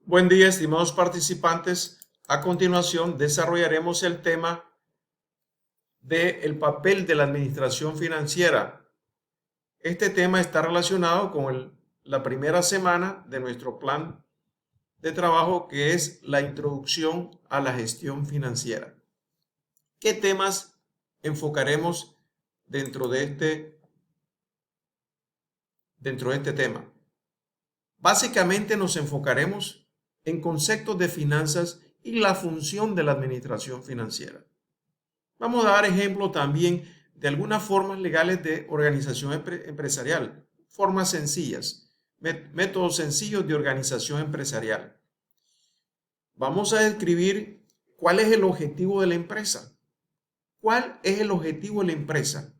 Buen día, estimados participantes. A continuación, desarrollaremos el tema del papel de la administración financiera. Este tema está relacionado con la primera semana de nuestro plan de trabajo, que es la introducción a la gestión financiera. ¿Qué temas enfocaremos dentro de este tema? Básicamente nos enfocaremos en conceptos de finanzas y la función de la administración financiera. Vamos a dar ejemplo también de algunas formas legales de organización empresarial, formas sencillas, métodos sencillos de organización empresarial. Vamos a describir cuál es el objetivo de la empresa. ¿Cuál es el objetivo de la empresa?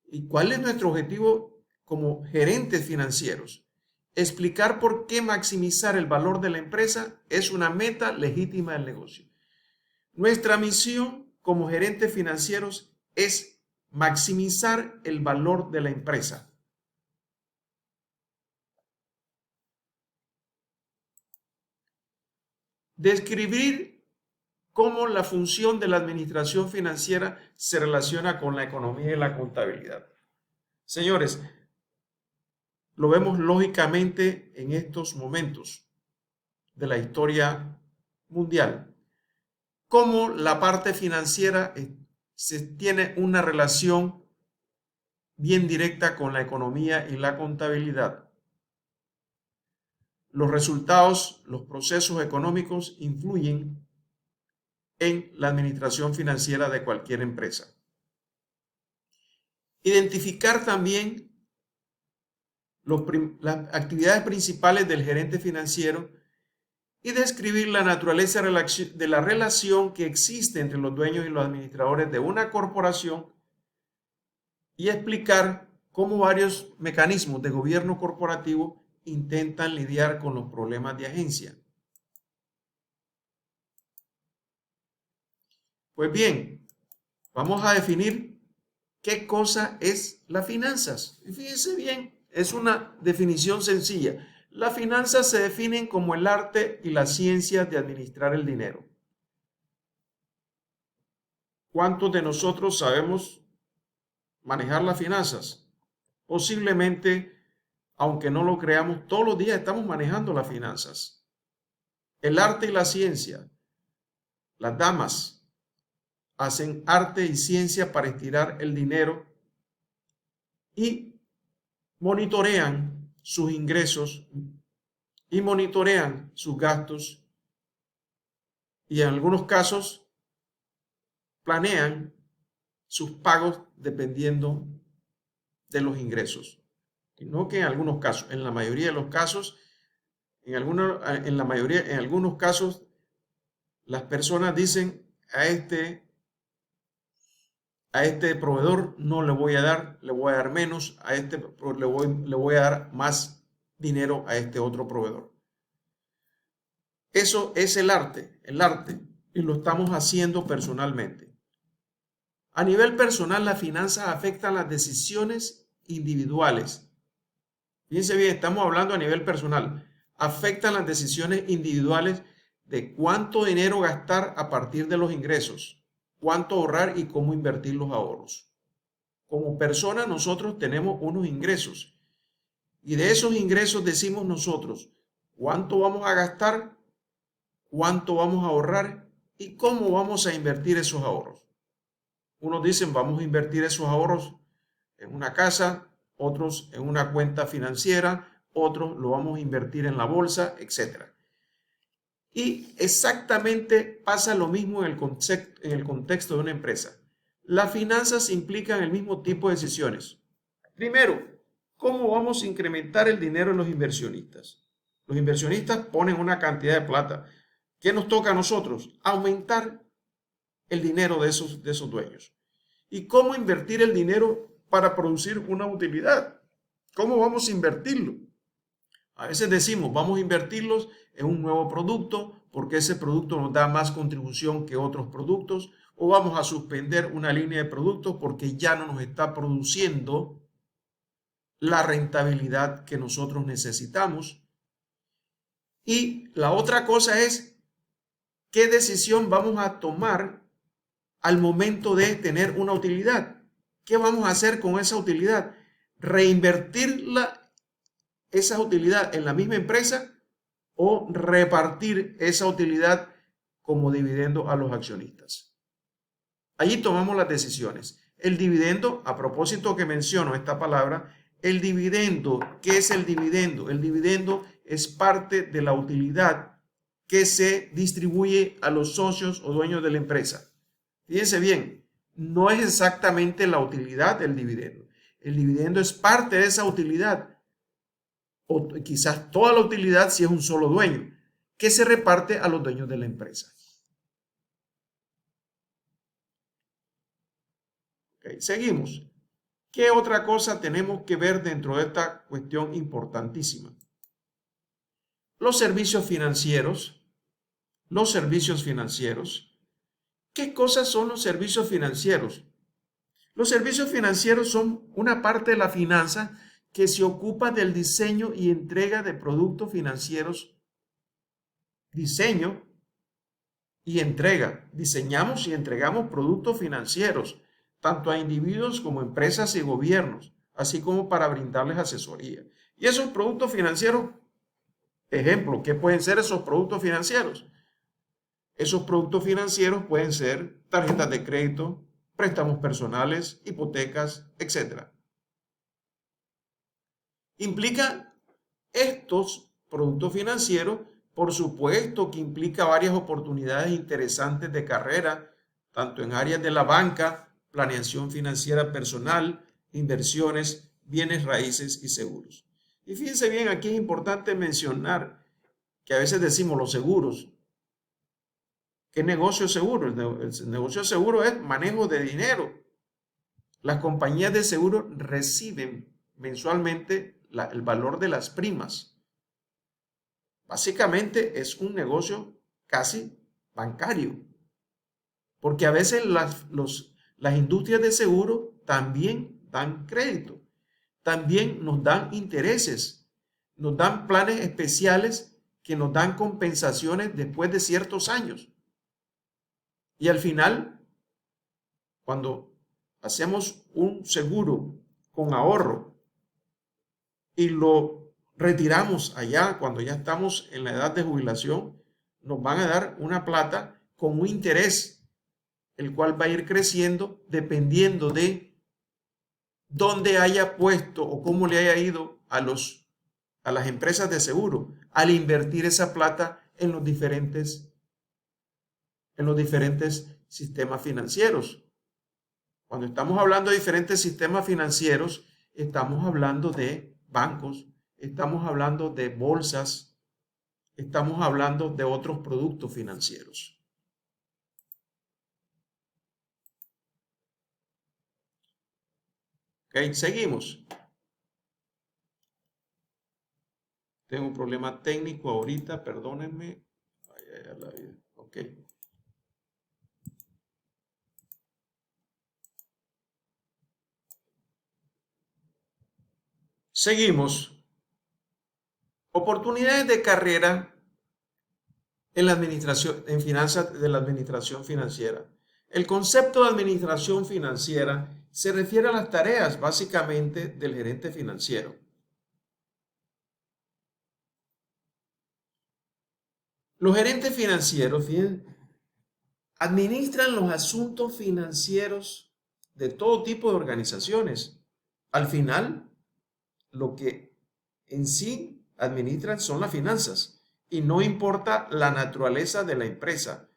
¿Y cuál es nuestro objetivo como gerentes financieros? Explicar por qué maximizar el valor de la empresa es una meta legítima del negocio. Nuestra misión como gerentes financieros es maximizar el valor de la empresa. Describir cómo la función de la administración financiera se relaciona con la economía y la contabilidad. Señores, lo vemos lógicamente en estos momentos de la historia mundial, cómo la parte financiera se tiene una relación bien directa con la economía y la contabilidad. Los resultados, los procesos económicos influyen en la administración financiera de cualquier empresa. Identificar también las actividades principales del gerente financiero y describir la naturaleza de la relación que existe entre los dueños y los administradores de una corporación y explicar cómo varios mecanismos de gobierno corporativo intentan lidiar con los problemas de agencia. Pues bien, vamos a definir qué cosa es las finanzas. Y fíjense bien, es una definición sencilla. Las finanzas se definen como el arte y la ciencia de administrar el dinero. ¿Cuántos de nosotros sabemos manejar las finanzas? Posiblemente, aunque no lo creamos, todos los días estamos manejando las finanzas. El arte y la ciencia. Las damas hacen arte y ciencia para estirar el dinero y monitorean sus ingresos y monitorean sus gastos y en algunos casos planean sus pagos dependiendo de los ingresos. Y no que en algunos casos, en la mayoría de los casos, en algunos casos, las personas dicen a este proveedor no le voy a dar, le voy a dar menos, le voy a dar más dinero a este otro proveedor. Eso es el arte, y lo estamos haciendo personalmente. A nivel personal, las finanzas afectan las decisiones individuales. Fíjense bien, estamos hablando a nivel personal. Afectan las decisiones individuales de cuánto dinero gastar a partir de los ingresos, cuánto ahorrar y cómo invertir los ahorros. Como persona, nosotros tenemos unos ingresos y de esos ingresos decimos nosotros cuánto vamos a gastar, cuánto vamos a ahorrar y cómo vamos a invertir esos ahorros. Unos dicen vamos a invertir esos ahorros en una casa, otros en una cuenta financiera, otros lo vamos a invertir en la bolsa, etc. Y exactamente pasa lo mismo en el contexto de una empresa. Las finanzas implican el mismo tipo de decisiones. Primero, ¿cómo vamos a incrementar el dinero en los inversionistas? Los inversionistas ponen una cantidad de plata. ¿Qué nos toca a nosotros? Aumentar el dinero de esos dueños. ¿Y cómo invertir el dinero para producir una utilidad? ¿Cómo vamos a invertirlo? A veces decimos, vamos a invertirlos en un nuevo producto porque ese producto nos da más contribución que otros productos, o vamos a suspender una línea de productos porque ya no nos está produciendo la rentabilidad que nosotros necesitamos. Y la otra cosa es qué decisión vamos a tomar al momento de tener una utilidad. ¿Qué vamos a hacer con esa utilidad? ¿Reinvertir esa utilidad en la misma empresa o repartir esa utilidad como dividendo a los accionistas? Allí tomamos las decisiones. El dividendo, a propósito que menciono esta palabra, el dividendo, ¿qué es el dividendo? El dividendo es parte de la utilidad que se distribuye a los socios o dueños de la empresa. Fíjense bien, no es exactamente la utilidad del dividendo. El dividendo es parte de esa utilidad, o quizás toda la utilidad si es un solo dueño, que se reparte a los dueños de la empresa. Okay, seguimos. ¿Qué otra cosa tenemos que ver dentro de esta cuestión importantísima? Los servicios financieros. Los servicios financieros. ¿Qué cosas son los servicios financieros? Los servicios financieros son una parte de la finanza que se ocupa del diseño y entrega de productos financieros. Diseño y entrega. Diseñamos y entregamos productos financieros, tanto a individuos como empresas y gobiernos, así como para brindarles asesoría. Y esos productos financieros, ejemplo, ¿qué pueden ser esos productos financieros? Esos productos financieros pueden ser tarjetas de crédito, préstamos personales, hipotecas, etc. Implica estos productos financieros, por supuesto que implica varias oportunidades interesantes de carrera, tanto en áreas de la banca, planeación financiera personal, inversiones, bienes raíces y seguros. Y fíjense bien, aquí es importante mencionar que a veces decimos los seguros. ¿Qué negocio seguro? El negocio seguro es manejo de dinero. Las compañías de seguro reciben mensualmente el valor de las primas. Básicamente es un negocio casi bancario, porque a veces las industrias de seguro también dan crédito, también nos dan intereses, nos dan planes especiales que nos dan compensaciones después de ciertos años. Y al final, cuando hacemos un seguro con ahorro y lo retiramos allá cuando ya estamos en la edad de jubilación, nos van a dar una plata con un interés, el cual va a ir creciendo dependiendo de dónde haya puesto o cómo le haya ido a las empresas de seguro al invertir esa plata en los diferentes sistemas financieros. Cuando estamos hablando de diferentes sistemas financieros, estamos hablando de bancos, estamos hablando de bolsas, estamos hablando de otros productos financieros. Ok, seguimos. Tengo un problema técnico ahorita, perdónenme. Ok. Seguimos. Oportunidades de carrera en la administración, en finanzas de la administración financiera. El concepto de administración financiera se refiere a las tareas básicamente del gerente financiero. Los gerentes financieros, fíjense, administran los asuntos financieros de todo tipo de organizaciones. Al final, lo que en sí administran son las finanzas y no importa la naturaleza de la empresa.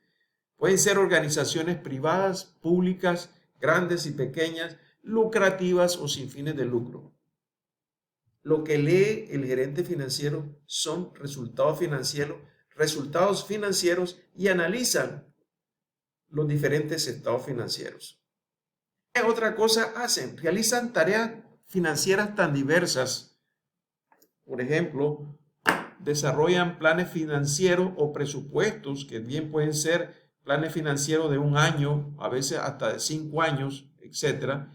Pueden ser organizaciones privadas, públicas, grandes y pequeñas, lucrativas o sin fines de lucro. Lo que lee el gerente financiero son resultados financieros y analizan los diferentes estados financieros. ¿Qué otra cosa hacen? Realizan tareas financieras tan diversas. Por ejemplo, desarrollan planes financieros o presupuestos que bien pueden ser planes financieros de 1 año, a veces hasta de 5 años, etc.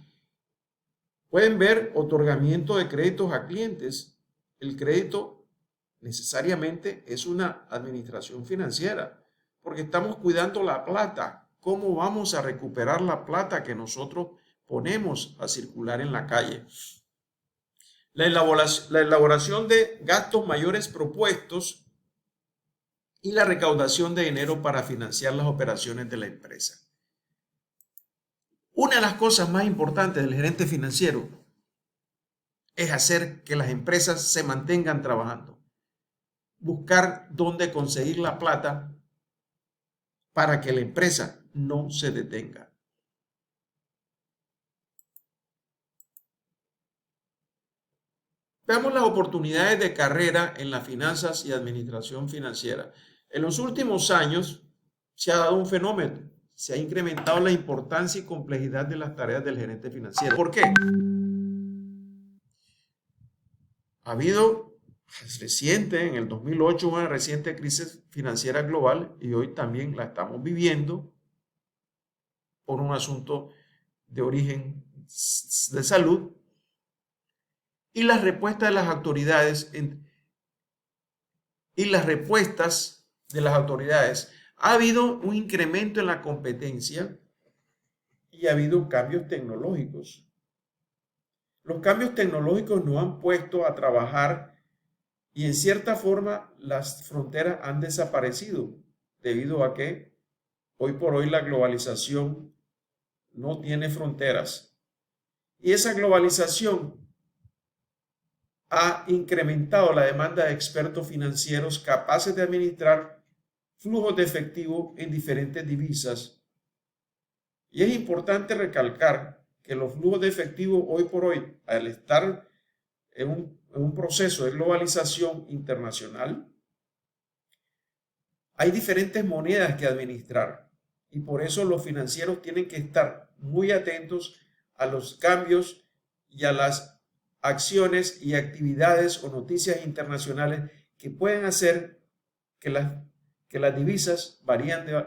Pueden ver otorgamiento de créditos a clientes. El crédito necesariamente es una administración financiera, porque estamos cuidando la plata. ¿Cómo vamos a recuperar la plata que nosotros ponemos a circular en la calle? La elaboración de gastos mayores propuestos y la recaudación de dinero para financiar las operaciones de la empresa. Una de las cosas más importantes del gerente financiero es hacer que las empresas se mantengan trabajando, buscar dónde conseguir la plata para que la empresa no se detenga. Veamos las oportunidades de carrera en las finanzas y administración financiera. En los últimos años se ha dado un fenómeno, se ha incrementado la importancia y complejidad de las tareas del gerente financiero. ¿Por qué? Ha habido reciente, en el 2008, una reciente crisis financiera global y hoy también la estamos viviendo por un asunto de origen de salud. Y las respuestas de las autoridades ha habido un incremento en la competencia y ha habido cambios tecnológicos. Los cambios tecnológicos nos han puesto a trabajar y en cierta forma las fronteras han desaparecido debido a que hoy por hoy la globalización no tiene fronteras. Y esa globalización ha incrementado la demanda de expertos financieros capaces de administrar flujos de efectivo en diferentes divisas. Y es importante recalcar que los flujos de efectivo hoy por hoy, al estar en un proceso de globalización internacional, hay diferentes monedas que administrar y por eso los financieros tienen que estar muy atentos a los cambios y a las acciones y actividades o noticias internacionales que pueden hacer que las divisas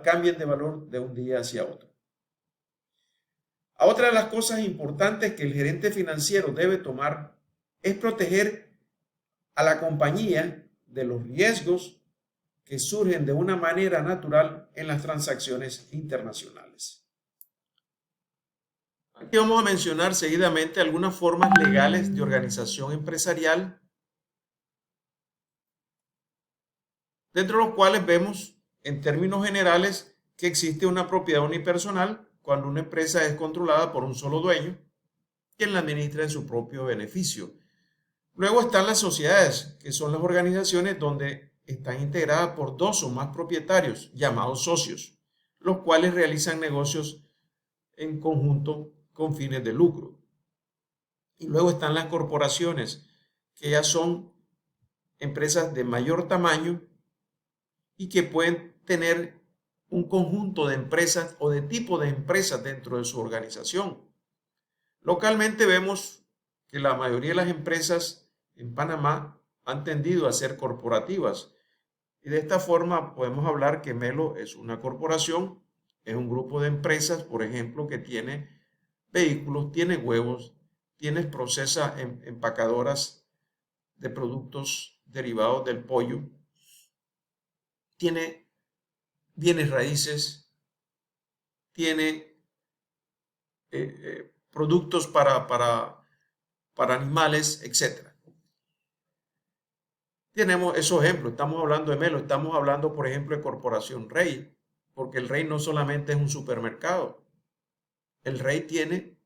cambien de valor de un día hacia otro. Otra de las cosas importantes que el gerente financiero debe tomar es proteger a la compañía de los riesgos que surgen de una manera natural en las transacciones internacionales. Aquí vamos a mencionar seguidamente algunas formas legales de organización empresarial, dentro de los cuales vemos en términos generales que existe una propiedad unipersonal cuando una empresa es controlada por un solo dueño, quien la administra en su propio beneficio. Luego están las sociedades, que son las organizaciones donde están integradas por dos o más propietarios, llamados socios, los cuales realizan negocios en conjunto con fines de lucro. Y luego están las corporaciones, que ya son empresas de mayor tamaño y que pueden tener un conjunto de empresas o de tipo de empresas dentro de su organización. Localmente vemos que la mayoría de las empresas en Panamá han tendido a ser corporativas y de esta forma podemos hablar que Melo es una corporación, es un grupo de empresas, por ejemplo, que tiene vehículos, tiene huevos, procesa empacadoras de productos derivados del pollo, tiene bienes raíces, tiene productos para animales, etc. Tenemos esos ejemplos, estamos hablando de Melo, estamos hablando, por ejemplo, de Corporación Rey, porque el Rey no solamente es un supermercado, el Rey tiene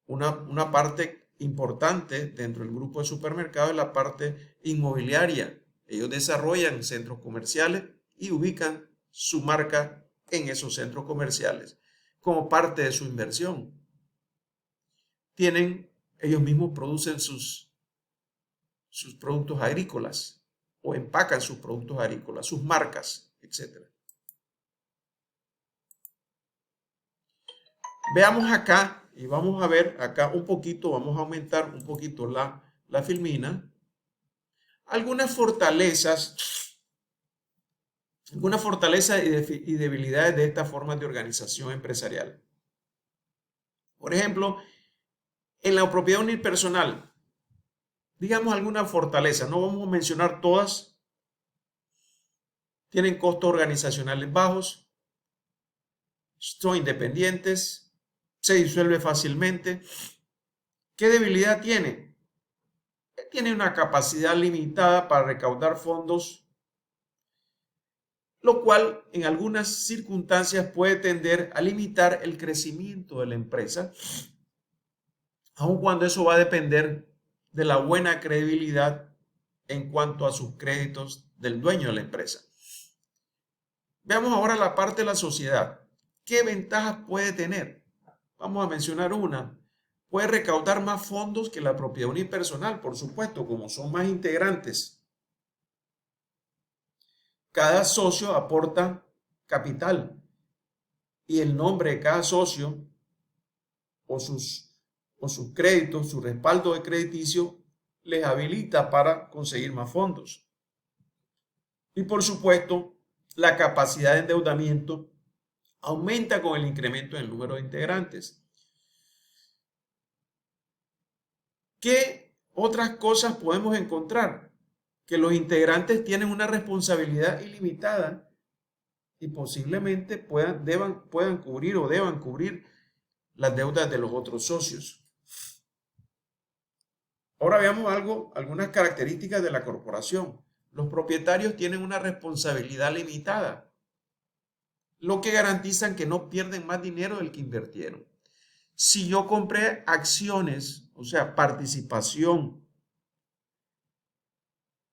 una parte importante dentro del grupo de supermercados, la parte inmobiliaria. Ellos desarrollan centros comerciales y ubican su marca en esos centros comerciales como parte de su inversión. Ellos mismos producen sus productos agrícolas o empacan sus productos agrícolas, sus marcas, etc. Veamos acá y vamos a ver acá un poquito, vamos a aumentar un poquito la filmina. Algunas fortalezas y debilidades de esta forma de organización empresarial. Por ejemplo, en la propiedad unipersonal, digamos, algunas fortalezas. No vamos a mencionar todas. Tienen costos organizacionales bajos, son independientes, se disuelve fácilmente. ¿Qué debilidad tiene? Tiene una capacidad limitada para recaudar fondos, lo cual en algunas circunstancias puede tender a limitar el crecimiento de la empresa, aun cuando eso va a depender de la buena credibilidad en cuanto a sus créditos del dueño de la empresa. Veamos ahora la parte de la sociedad. ¿Qué ventajas puede tener? Vamos a mencionar una. Puede recaudar más fondos que la propiedad unipersonal, por supuesto, como son más integrantes. Cada socio aporta capital y el nombre de cada socio o sus créditos, su respaldo de crediticio, les habilita para conseguir más fondos. Y por supuesto, la capacidad de endeudamiento aumenta con el incremento en el número de integrantes. ¿Qué otras cosas podemos encontrar? Que los integrantes tienen una responsabilidad ilimitada y posiblemente puedan cubrir o deban cubrir las deudas de los otros socios. Ahora veamos algunas características de la corporación. Los propietarios tienen una responsabilidad limitada, lo que garantizan que no pierden más dinero del que invirtieron. Si yo compré acciones, o sea, participación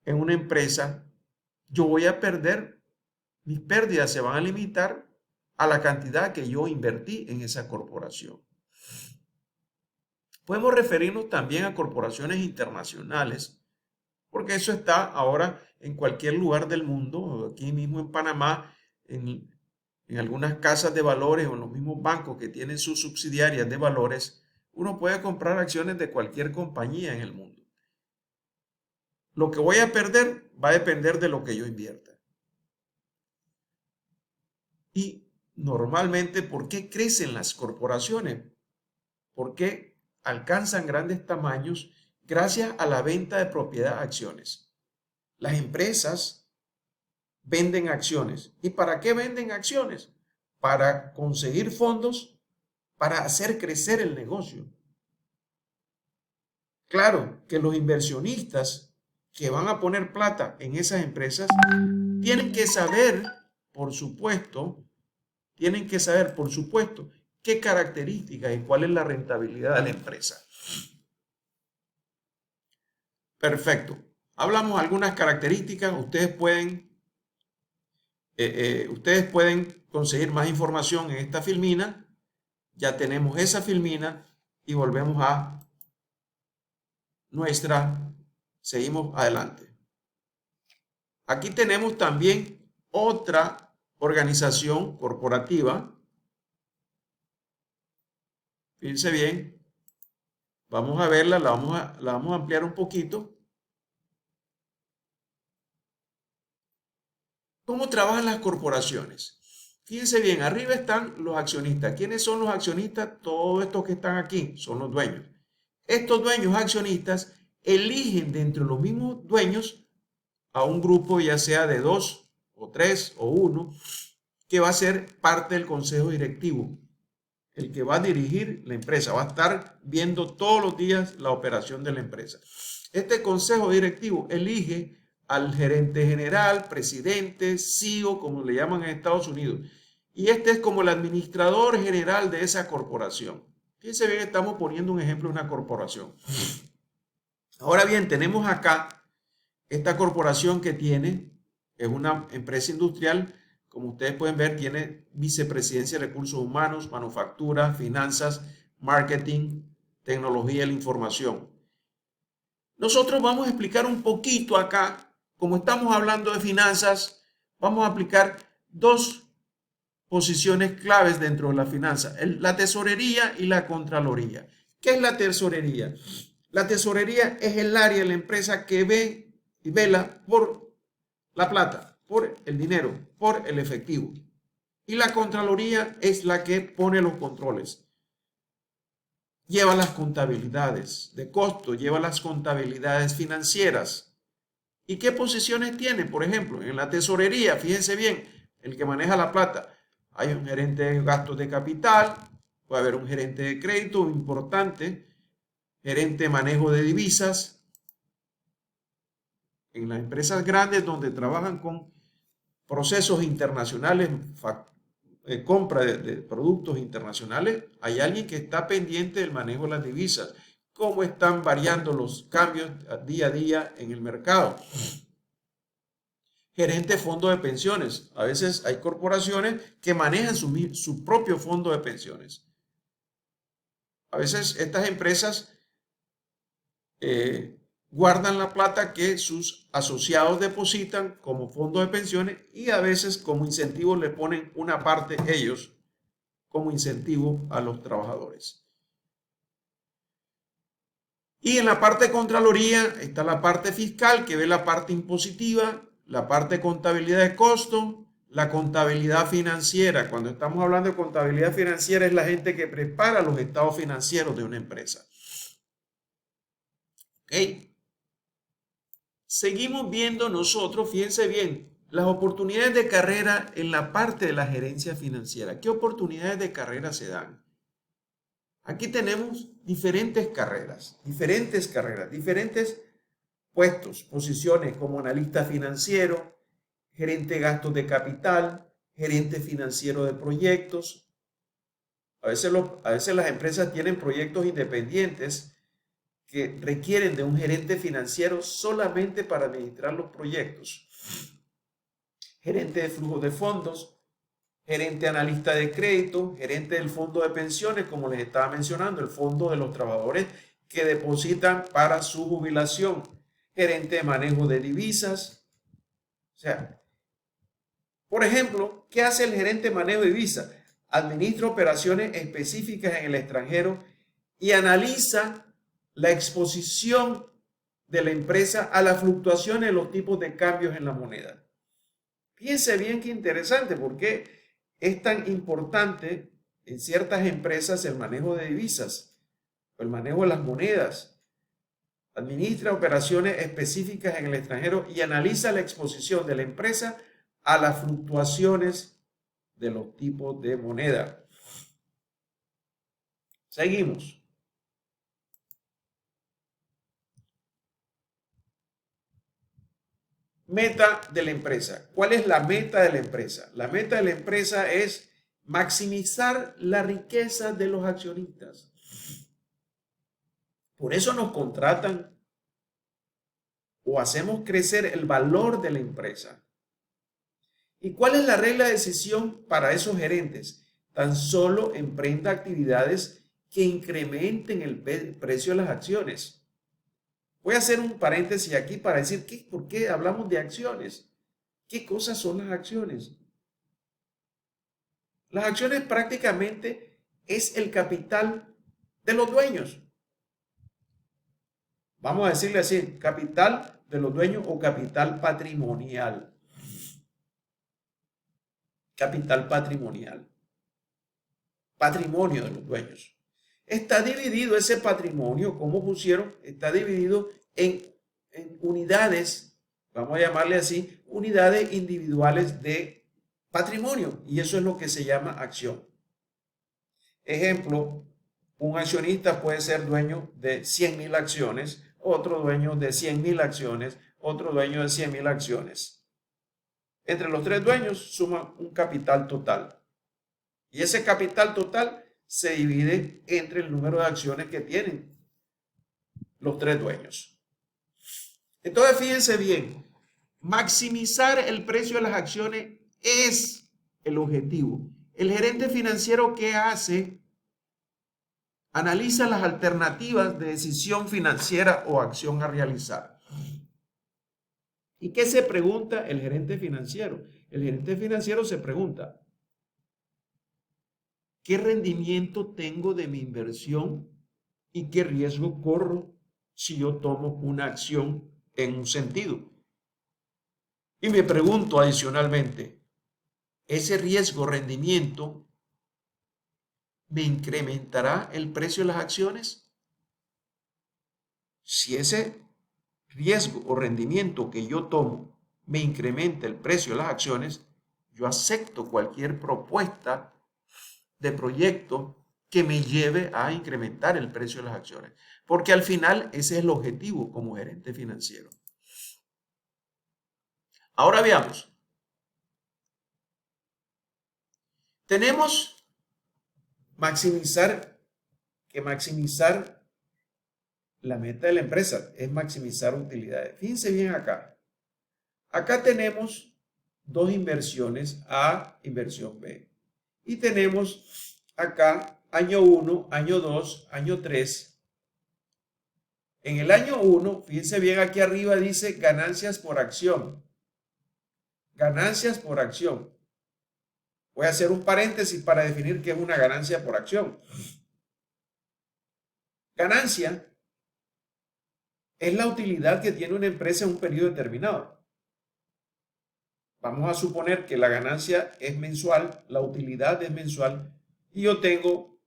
en una empresa, yo voy a perder, mis pérdidas se van a limitar a la cantidad que yo invertí en esa corporación. Podemos referirnos también a corporaciones internacionales, porque eso está ahora en cualquier lugar del mundo, aquí mismo en Panamá, en algunas casas de valores o en los mismos bancos que tienen sus subsidiarias de valores, uno puede comprar acciones de cualquier compañía en el mundo. Lo que voy a perder va a depender de lo que yo invierta. Y normalmente, ¿por qué crecen las corporaciones? ¿Por qué alcanzan grandes tamaños? Gracias a la venta de propiedad de acciones. Las empresas venden acciones. ¿Y para qué venden acciones? Para conseguir fondos para hacer crecer el negocio. Claro que los inversionistas que van a poner plata en esas empresas tienen que saber, por supuesto, qué características y cuál es la rentabilidad de la empresa. Perfecto. Hablamos de algunas características. Ustedes pueden conseguir más información en esta filmina. Ya tenemos esa filmina y volvemos a seguimos adelante. Aquí tenemos también otra organización corporativa. Fíjense bien. Vamos a verla, la vamos a ampliar un poquito. ¿Cómo trabajan las corporaciones? Fíjense bien, arriba están los accionistas. ¿Quiénes son los accionistas? Todos estos que están aquí son los dueños. Estos dueños accionistas eligen de entre los mismos dueños a un grupo, ya sea de 2 o 3 o 1, que va a ser parte del consejo directivo, el que va a dirigir la empresa, va a estar viendo todos los días la operación de la empresa. Este consejo directivo elige al gerente general, presidente, CEO, como le llaman en Estados Unidos. Y este es como el administrador general de esa corporación. Fíjense bien, estamos poniendo un ejemplo de una corporación. Ahora bien, tenemos acá esta corporación que es una empresa industrial. Como ustedes pueden ver, tiene vicepresidencia de recursos humanos, manufactura, finanzas, marketing, tecnología de la información. Nosotros vamos a explicar un poquito acá, como estamos hablando de finanzas, vamos a aplicar dos posiciones claves dentro de la finanza, la tesorería y la contraloría. ¿Qué es la tesorería? La tesorería es el área de la empresa que ve y vela por la plata, por el dinero, por el efectivo. Y la contraloría es la que pone los controles. lleva las contabilidades de costo, lleva las contabilidades financieras. ¿Y qué posiciones tiene? Por ejemplo, en la tesorería, fíjense bien, el que maneja la plata. Hay un gerente de gastos de capital, puede haber un gerente de crédito importante, gerente de manejo de divisas. En las empresas grandes donde trabajan con procesos internacionales, compra de productos internacionales, hay alguien que está pendiente del manejo de las divisas, cómo están variando los cambios día a día en el mercado. Gerente de fondo de pensiones. A veces hay corporaciones que manejan su propio fondo de pensiones. A veces estas empresas guardan la plata que sus asociados depositan como fondo de pensiones y a veces como incentivo le ponen una parte ellos como incentivo a los trabajadores. Y en la parte de Contraloría está la parte fiscal que ve la parte impositiva, la parte de contabilidad de costo, la contabilidad financiera. Cuando estamos hablando de contabilidad financiera es la gente que prepara los estados financieros de una empresa. ¿Ok? Seguimos viendo nosotros, fíjense bien, las oportunidades de carrera en la parte de la gerencia financiera. ¿Qué oportunidades de carrera se dan? Aquí tenemos diferentes carreras, diferentes puestos, posiciones como analista financiero, gerente de gastos de capital, gerente financiero de proyectos. A veces las empresas tienen proyectos independientes que requieren de un gerente financiero solamente para administrar los proyectos. Gerente de flujo de fondos, gerente analista de crédito, gerente del fondo de pensiones, como les estaba mencionando, el fondo de los trabajadores que depositan para su jubilación, gerente de manejo de divisas. O sea, por ejemplo, ¿qué hace el gerente de manejo de divisas? Administra operaciones específicas en el extranjero y analiza la exposición de la empresa a las fluctuaciones de los tipos de cambios en la moneda. Fíjense bien qué interesante, porque es tan importante en ciertas empresas el manejo de divisas, el manejo de las monedas. Administra operaciones específicas en el extranjero y analiza la exposición de la empresa a las fluctuaciones de los tipos de moneda. Seguimos. Meta de la empresa. ¿Cuál es la meta de la empresa? La meta de la empresa es maximizar la riqueza de los accionistas. Por eso nos contratan o hacemos crecer el valor de la empresa. ¿Y cuál es la regla de decisión para esos gerentes? Tan solo emprenda actividades que incrementen el precio de las acciones. Voy a hacer un paréntesis aquí para decir por qué hablamos de acciones. ¿Qué cosas son las acciones? Las acciones prácticamente es el capital de los dueños. Vamos a decirle así, capital de los dueños o capital patrimonial. Capital patrimonial. Patrimonio de los dueños. Está dividido ese patrimonio, como pusieron, está dividido en unidades, vamos a llamarle así, unidades individuales de patrimonio. Y eso es lo que se llama acción. Ejemplo, un accionista puede ser dueño de 100.000 acciones, otro dueño de 100.000 acciones, otro dueño de 100.000 acciones. Entre los tres dueños suman un capital total. Y ese capital total se divide entre el número de acciones que tienen los tres dueños. Entonces, fíjense bien, maximizar el precio de las acciones es el objetivo. El gerente financiero, ¿qué hace? Analiza las alternativas de decisión financiera o acción a realizar. ¿Y qué se pregunta el gerente financiero? El gerente financiero se pregunta, ¿qué rendimiento tengo de mi inversión y qué riesgo corro si yo tomo una acción en un sentido? Y me pregunto adicionalmente, ¿ese riesgo rendimiento ¿Me incrementará el precio de las acciones? Si ese riesgo o rendimiento que yo tomo me incrementa el precio de las acciones, yo acepto cualquier propuesta de proyecto que me lleve a incrementar el precio de las acciones, porque al final ese es el objetivo como gerente financiero. Ahora veamos. Tenemos maximizar la meta de la empresa es maximizar utilidades. Fíjense bien acá. Acá tenemos dos inversiones, A, inversión B. Y tenemos acá año 1, año 2, año 3. En el año 1, fíjense bien aquí arriba dice ganancias por acción. Ganancias por acción. Voy a hacer un paréntesis para definir qué es una ganancia por acción. Ganancia es la utilidad que tiene una empresa en un periodo determinado. Vamos a suponer que la ganancia es mensual, la utilidad es mensual, y yo tengo,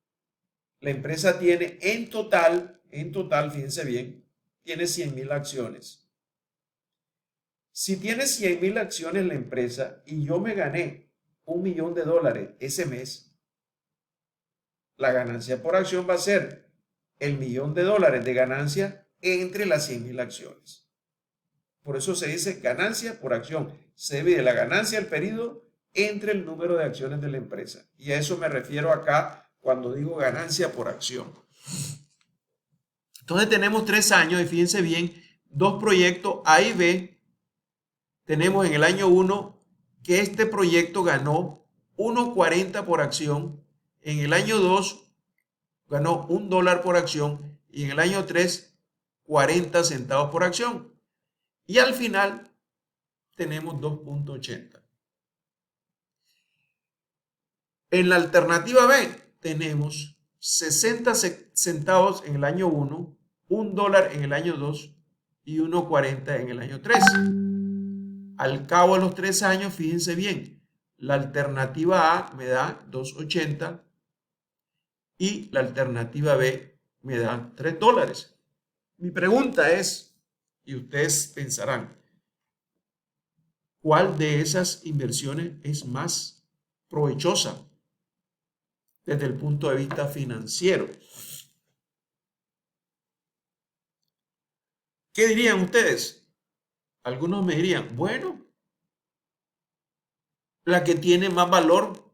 la empresa tiene en total, fíjense bien, tiene 100.000 acciones. Si tiene 100.000 acciones la empresa y yo me gané $1.000.000 ese mes, la ganancia por acción va a ser el $1.000.000 de ganancia entre las 100.000 acciones. Por eso se dice ganancia por acción. Se divide la ganancia del periodo entre el número de acciones de la empresa. Y a eso me refiero acá cuando digo ganancia por acción. Entonces tenemos 3 años y fíjense bien, dos proyectos A y B. Tenemos en el año 1 que este proyecto ganó 1.40 por acción. En el año 2 ganó $1 por acción. Y en el año 3, 40 centavos por acción. Y al final tenemos 2.80. En la alternativa B tenemos 60 centavos en el año 1, $1 en el año 2 y 1.40 en el año 3. Al cabo de los 3 años, fíjense bien, la alternativa A me da 2.80 y la alternativa B me da $3. Mi pregunta es, y ustedes pensarán, ¿cuál de esas inversiones es más provechosa desde el punto de vista financiero? ¿Qué dirían ustedes? Algunos me dirían, bueno, la que tiene más valor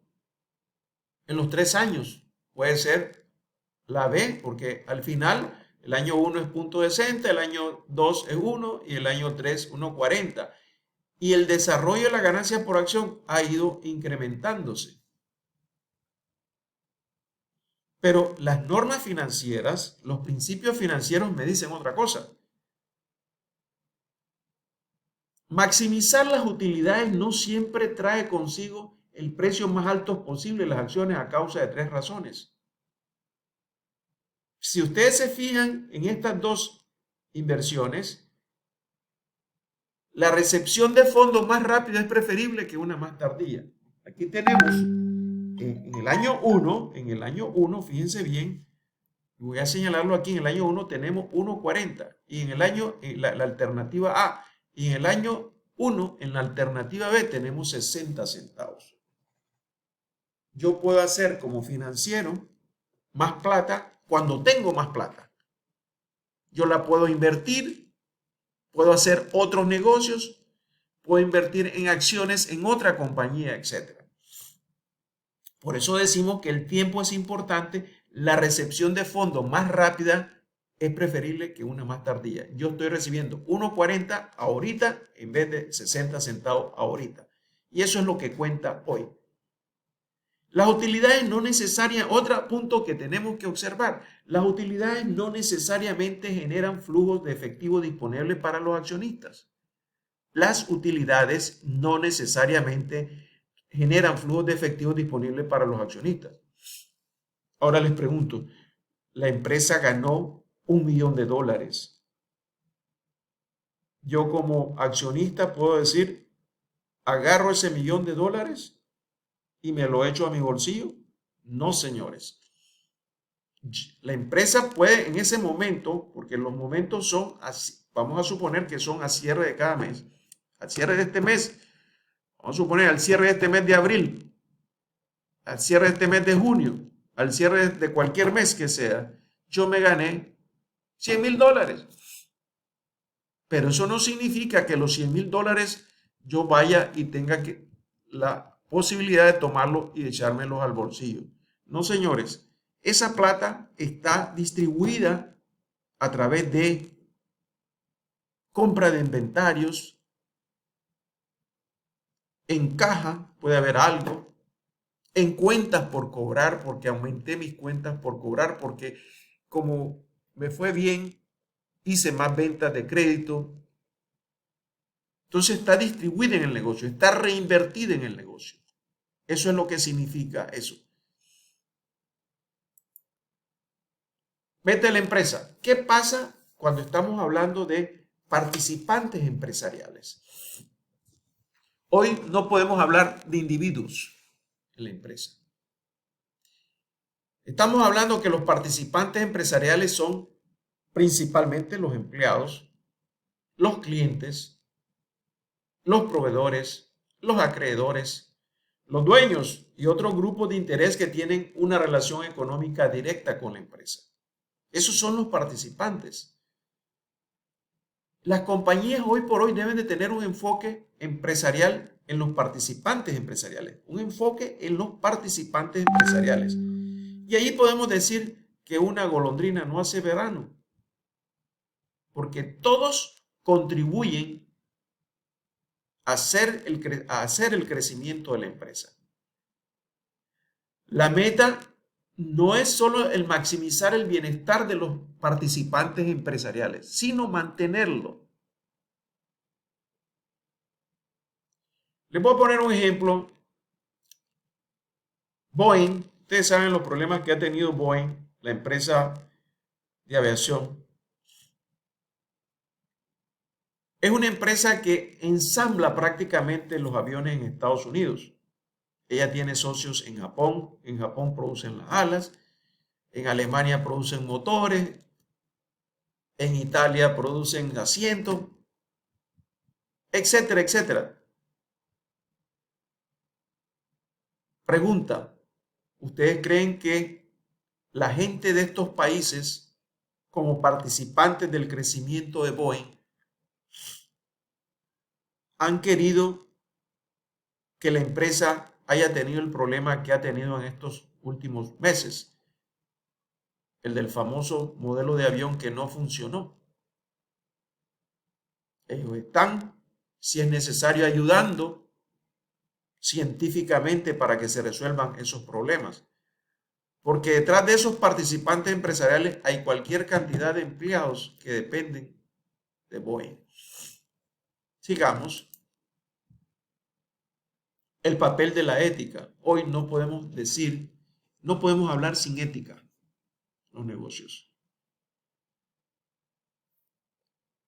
en los 3 años puede ser la B, porque al final el año 1 es 0.60, el año 2 es 1 y el año 3 1.40. Y el desarrollo de la ganancia por acción ha ido incrementándose. Pero las normas financieras, los principios financieros me dicen otra cosa. Maximizar las utilidades no siempre trae consigo el precio más alto posible de las acciones a causa de 3 razones. Si ustedes se fijan en estas dos inversiones, la recepción de fondos más rápida es preferible que una más tardía. Aquí tenemos en el año 1, fíjense bien, voy a señalarlo aquí, en el año 1 tenemos 1.40 y en el año, la alternativa A, y en el año 1, en la alternativa B, tenemos 60 centavos. Yo puedo hacer como financiero más plata cuando tengo más plata. Yo la puedo invertir, puedo hacer otros negocios, puedo invertir en acciones en otra compañía, etc. Por eso decimos que el tiempo es importante, la recepción de fondos más rápida es preferible que una más tardía. Yo estoy recibiendo 1.40 ahorita en vez de 60 centavos ahorita. Y eso es lo que cuenta hoy. Las utilidades no necesariamente, otro punto que tenemos que observar, las utilidades no necesariamente generan flujos de efectivo disponibles para los accionistas. Las utilidades no necesariamente generan flujos de efectivo disponibles para los accionistas. Ahora les pregunto, la empresa ganó $1.000.000. Yo como accionista puedo decir, agarro ese $1.000.000 y me lo echo a mi bolsillo. No, señores. La empresa puede en ese momento, porque los momentos son, vamos a suponer que son a cierre de cada mes, al cierre de este mes, vamos a suponer al cierre de este mes de abril, al cierre de este mes de junio, al cierre de cualquier mes que sea, yo me gané $100,000. Pero eso no significa que los $100,000 yo vaya y tenga la posibilidad de tomarlo y echármelos al bolsillo. No, señores, esa plata está distribuida a través de compra de inventarios, en caja puede haber algo, en cuentas por cobrar, porque aumenté mis cuentas por cobrar, porque como me fue bien, hice más ventas de crédito. Entonces está distribuida en el negocio, está reinvertida en el negocio. Eso es lo que significa eso. Vete a la empresa. ¿Qué pasa cuando estamos hablando de participantes empresariales? Hoy no podemos hablar de individuos en la empresa. Estamos hablando que los participantes empresariales son principalmente los empleados, los clientes, los proveedores, los acreedores, los dueños y otros grupos de interés que tienen una relación económica directa con la empresa. Esos son los participantes. Las compañías hoy por hoy deben de tener un enfoque empresarial en los participantes empresariales, un enfoque en los participantes empresariales. Y ahí podemos decir que una golondrina no hace verano, porque todos contribuyen a hacer el crecimiento de la empresa. La meta no es solo el maximizar el bienestar de los participantes empresariales, sino mantenerlo. Les voy a poner un ejemplo. Boeing, ustedes saben los problemas que ha tenido Boeing, la empresa de aviación. Es una empresa que ensambla prácticamente los aviones en Estados Unidos. Ella tiene socios en Japón producen las alas, en Alemania producen motores, en Italia producen asientos, etcétera, etcétera. Pregunta, ¿ustedes creen que la gente de estos países, como participantes del crecimiento de Boeing, han querido que la empresa haya tenido el problema que ha tenido en estos últimos meses? El del famoso modelo de avión que no funcionó. Ellos están, si es necesario, ayudando científicamente para que se resuelvan esos problemas. Porque detrás de esos participantes empresariales hay cualquier cantidad de empleados que dependen de Boeing. Sigamos. El papel de la ética. Hoy no podemos hablar sin ética en los negocios.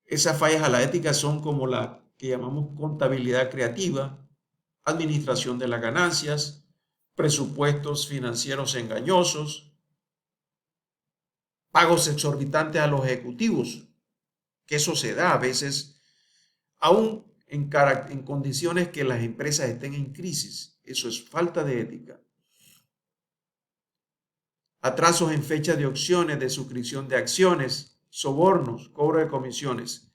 Esas fallas a la ética son como la que llamamos contabilidad creativa, administración de las ganancias, presupuestos financieros engañosos, pagos exorbitantes a los ejecutivos, que eso se da a veces, aún en condiciones que las empresas estén en crisis. Eso es falta de ética. Atrasos en fechas de opciones, de suscripción de acciones, sobornos, cobro de comisiones.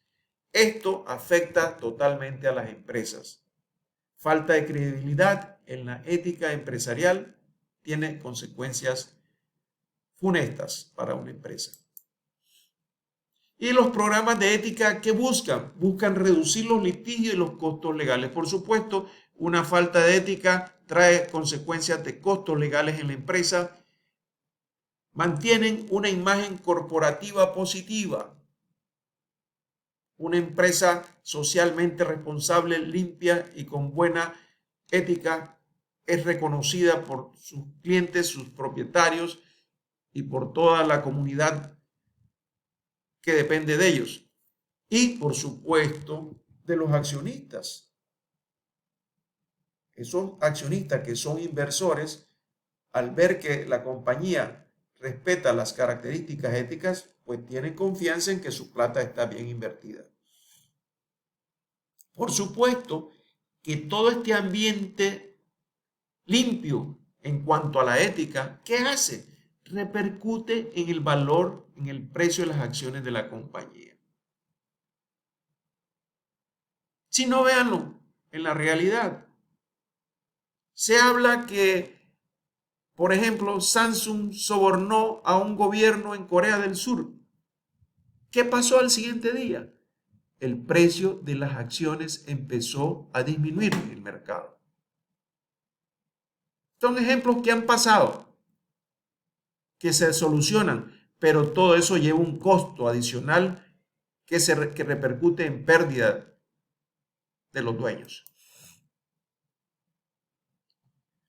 Esto afecta totalmente a las empresas. Falta de credibilidad en la ética empresarial tiene consecuencias funestas para una empresa. Y los programas de ética, ¿qué buscan? Buscan reducir los litigios y los costos legales. Por supuesto, una falta de ética trae consecuencias de costos legales en la empresa. Mantienen una imagen corporativa positiva. Una empresa socialmente responsable, limpia y con buena ética es reconocida por sus clientes, sus propietarios y por toda la comunidad que depende de ellos. Y, por supuesto, de los accionistas. Esos accionistas que son inversores, al ver que la compañía respeta las características éticas, pues tiene confianza en que su plata está bien invertida. Por supuesto que todo este ambiente limpio en cuanto a la ética, ¿qué hace? Repercute en el valor, en el precio de las acciones de la compañía. Si no, véanlo en la realidad. Se habla que, por ejemplo, Samsung sobornó a un gobierno en Corea del Sur. ¿Qué pasó al siguiente día? El precio de las acciones empezó a disminuir en el mercado. Son ejemplos que han pasado, que se solucionan, pero todo eso lleva un costo adicional que repercute en pérdida de los dueños.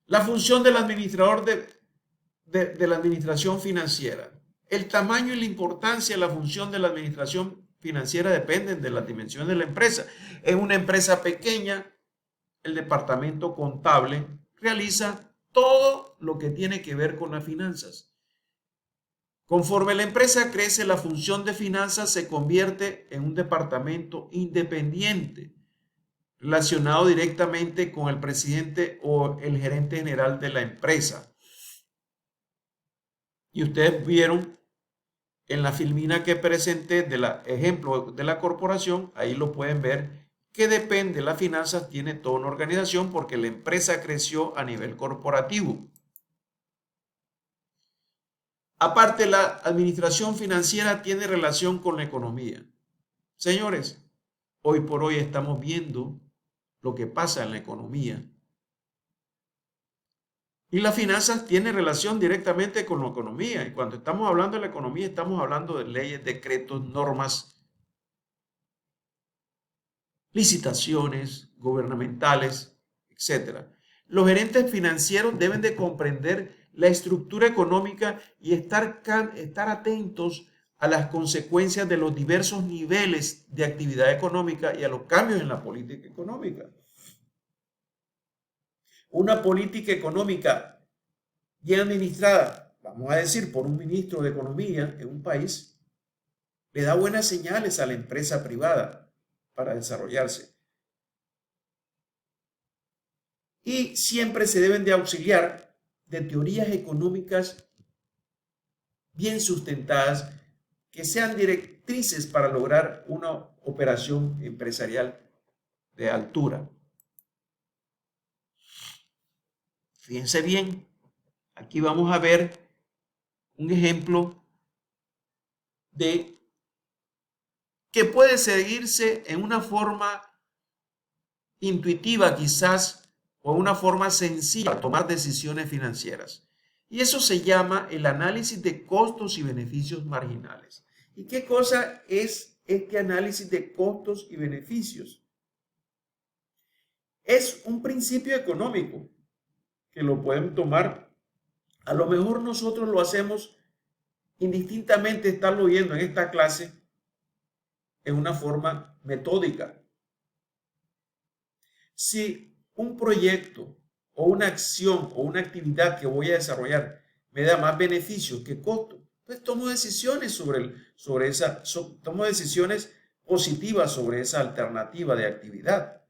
La función del administrador de la administración financiera. El tamaño y la importancia de la función de la administración financiera dependen de las dimensiones de la empresa. En una empresa pequeña, el departamento contable realiza todo lo que tiene que ver con las finanzas. Conforme la empresa crece, la función de finanzas se convierte en un departamento independiente, relacionado directamente con el presidente o el gerente general de la empresa. Y ustedes vieron en la filmina que presenté del ejemplo de la corporación, ahí lo pueden ver, que depende de las finanzas, tiene toda una organización porque la empresa creció a nivel corporativo. Aparte, la administración financiera tiene relación con la economía. Señores, hoy por hoy estamos viendo lo que pasa en la economía. Y las finanzas tienen relación directamente con la economía. Y cuando estamos hablando de la economía, estamos hablando de leyes, decretos, normas, licitaciones gubernamentales, etc. Los gerentes financieros deben de comprender la estructura económica y estar atentos a las consecuencias de los diversos niveles de actividad económica y a los cambios en la política económica. Una política económica bien administrada, vamos a decir, por un ministro de Economía en un país, le da buenas señales a la empresa privada para desarrollarse. Y siempre se deben de auxiliar de teorías económicas bien sustentadas que sean directrices para lograr una operación empresarial de altura. Fíjense bien, aquí vamos a ver un ejemplo de que puede seguirse en una forma intuitiva quizás o una forma sencilla para tomar decisiones financieras. Y eso se llama el análisis de costos y beneficios marginales. ¿Y qué cosa es este análisis de costos y beneficios? Es un principio económico que lo pueden tomar. A lo mejor nosotros lo hacemos indistintamente estarlo viendo en esta clase en una forma metódica. Si un proyecto o una acción o una actividad que voy a desarrollar me da más beneficios que costo, pues tomo decisiones tomo decisiones positivas sobre esa alternativa de actividad.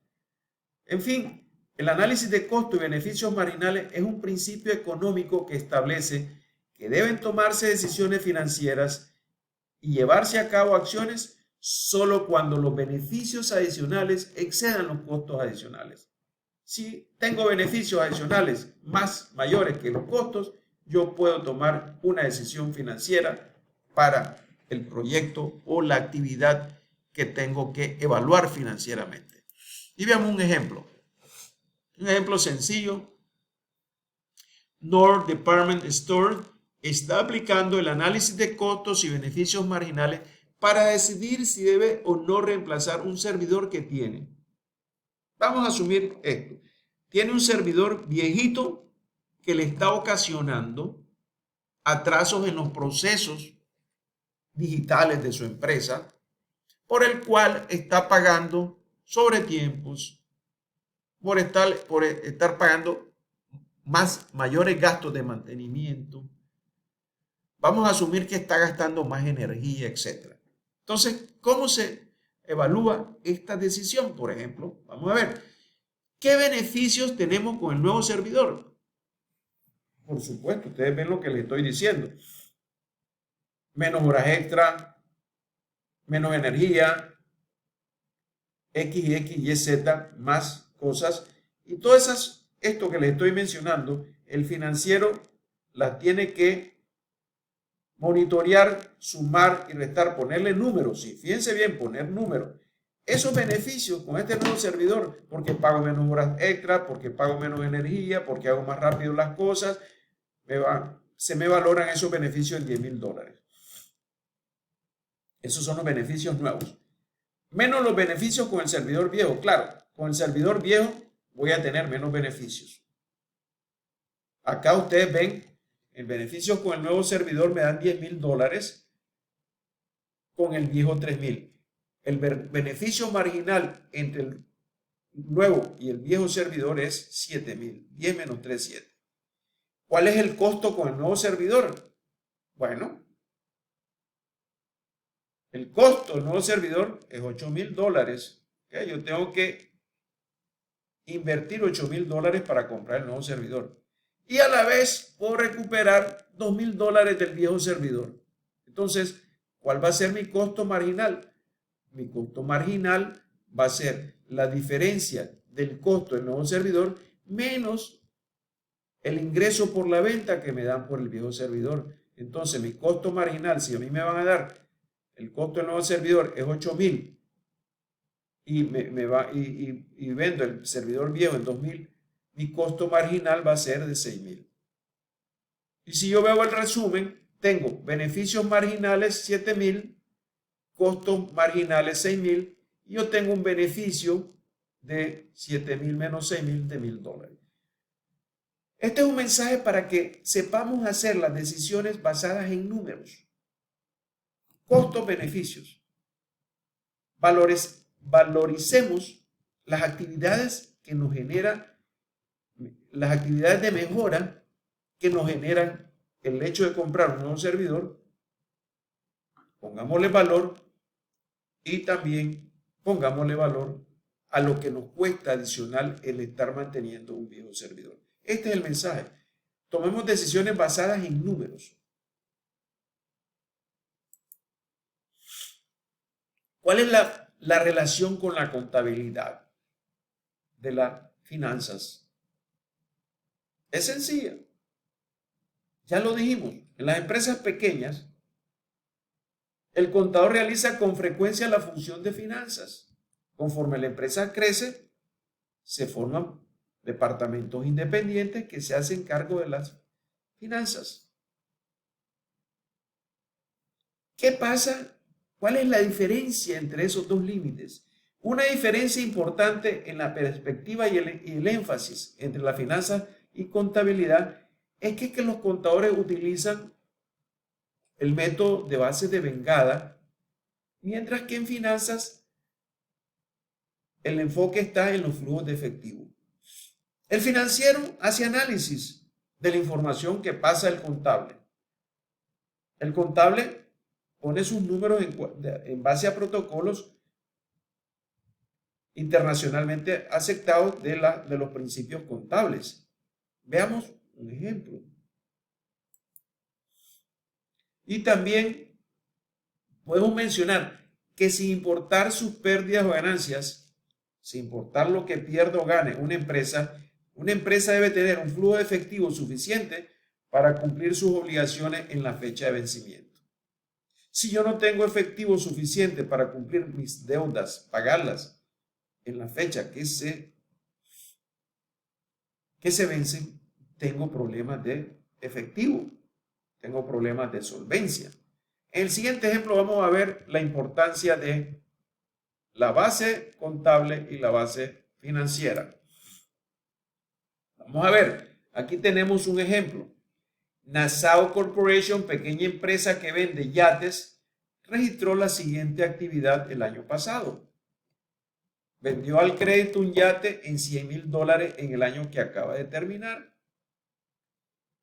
En fin, el análisis de costo y beneficios marginales es un principio económico que establece que deben tomarse decisiones financieras y llevarse a cabo acciones solo cuando los beneficios adicionales excedan los costos adicionales. Si tengo beneficios adicionales mayores que los costos, yo puedo tomar una decisión financiera para el proyecto o la actividad que tengo que evaluar financieramente. Y veamos un ejemplo. Un ejemplo sencillo. North Department Store está aplicando el análisis de costos y beneficios marginales para decidir si debe o no reemplazar un servidor que tiene. Vamos a asumir esto. Tiene un servidor viejito que le está ocasionando atrasos en los procesos digitales de su empresa, por el cual está pagando sobretiempos, por estar pagando mayores gastos de mantenimiento, Vamos a asumir que está gastando más energía, etc. Entonces, ¿cómo se evalúa esta decisión? Por ejemplo, vamos a ver, ¿qué beneficios tenemos con el nuevo servidor? Por supuesto, ustedes ven lo que les estoy diciendo. Menos horas extra, menos energía, X, X, Y, Z, más cosas. Y todas esas, esto que les estoy mencionando, el financiero las tiene que monitorear, sumar y restar, ponerle números. Sí, fíjense bien, poner números. Esos beneficios con este nuevo servidor, porque pago menos horas extra, porque pago menos energía, porque hago más rápido las cosas, se me valoran esos beneficios en $10,000. Esos son los beneficios nuevos. Menos los beneficios con el servidor viejo. Claro, con el servidor viejo voy a tener menos beneficios. Acá ustedes ven, el beneficio con el nuevo servidor me dan $10,000, con el viejo 3,000. El beneficio marginal entre el nuevo y el viejo servidor es 7,000. 10 menos 3, 7. ¿Cuál es el costo con el nuevo servidor? Bueno, el costo del nuevo servidor es $8,000. ¿Okay? Yo tengo que invertir $8,000 para comprar el nuevo servidor. Y a la vez puedo recuperar $2,000 del viejo servidor. Entonces, ¿cuál va a ser mi costo marginal? Mi costo marginal va a ser la diferencia del costo del nuevo servidor menos el ingreso por la venta que me dan por el viejo servidor. Entonces, mi costo marginal, si a mí me van a dar el costo del nuevo servidor es 8,000 y vendo el servidor viejo en 2,000, mi costo marginal va a ser de 6,000. Y si yo veo el resumen, tengo beneficios marginales 7,000, costos marginales 6,000, y yo tengo un beneficio de 7,000 menos 6,000 de $1,000. Este es un mensaje para que sepamos hacer las decisiones basadas en números. Costos-beneficios. Valoricemos las actividades que nos generan, las actividades de mejora que nos generan el hecho de comprar un nuevo servidor. Pongámosle valor y también pongámosle valor a lo que nos cuesta adicional el estar manteniendo un viejo servidor. Este es el mensaje. Tomemos decisiones basadas en números. ¿Cuál es la relación con la contabilidad de las finanzas? Es sencilla. Ya lo dijimos, en las empresas pequeñas, el contador realiza con frecuencia la función de finanzas. Conforme la empresa crece, se forman departamentos independientes que se hacen cargo de las finanzas. ¿Qué pasa? ¿Cuál es la diferencia entre esos dos límites? Una diferencia importante en la perspectiva y el énfasis entre la finanza y contabilidad es que los contadores utilizan el método de base de vengada, mientras que en finanzas el enfoque está en los flujos de efectivo. El financiero hace análisis de la información que pasa el contable. El contable pone sus números en base a protocolos internacionalmente aceptados de los principios contables. Veamos un ejemplo. Y también podemos mencionar que sin importar sus pérdidas o ganancias, sin importar lo que pierda o gane una empresa debe tener un flujo de efectivo suficiente para cumplir sus obligaciones en la fecha de vencimiento. Si yo no tengo efectivo suficiente para cumplir mis deudas, pagarlas en la fecha que se vencen, tengo problemas de efectivo, tengo problemas de solvencia. En el siguiente ejemplo vamos a ver la importancia de la base contable y la base financiera. Vamos a ver, aquí tenemos un ejemplo. Nassau Corporation, pequeña empresa que vende yates, registró la siguiente actividad el año pasado. Vendió al crédito un yate en $100,000 en el año que acaba de terminar.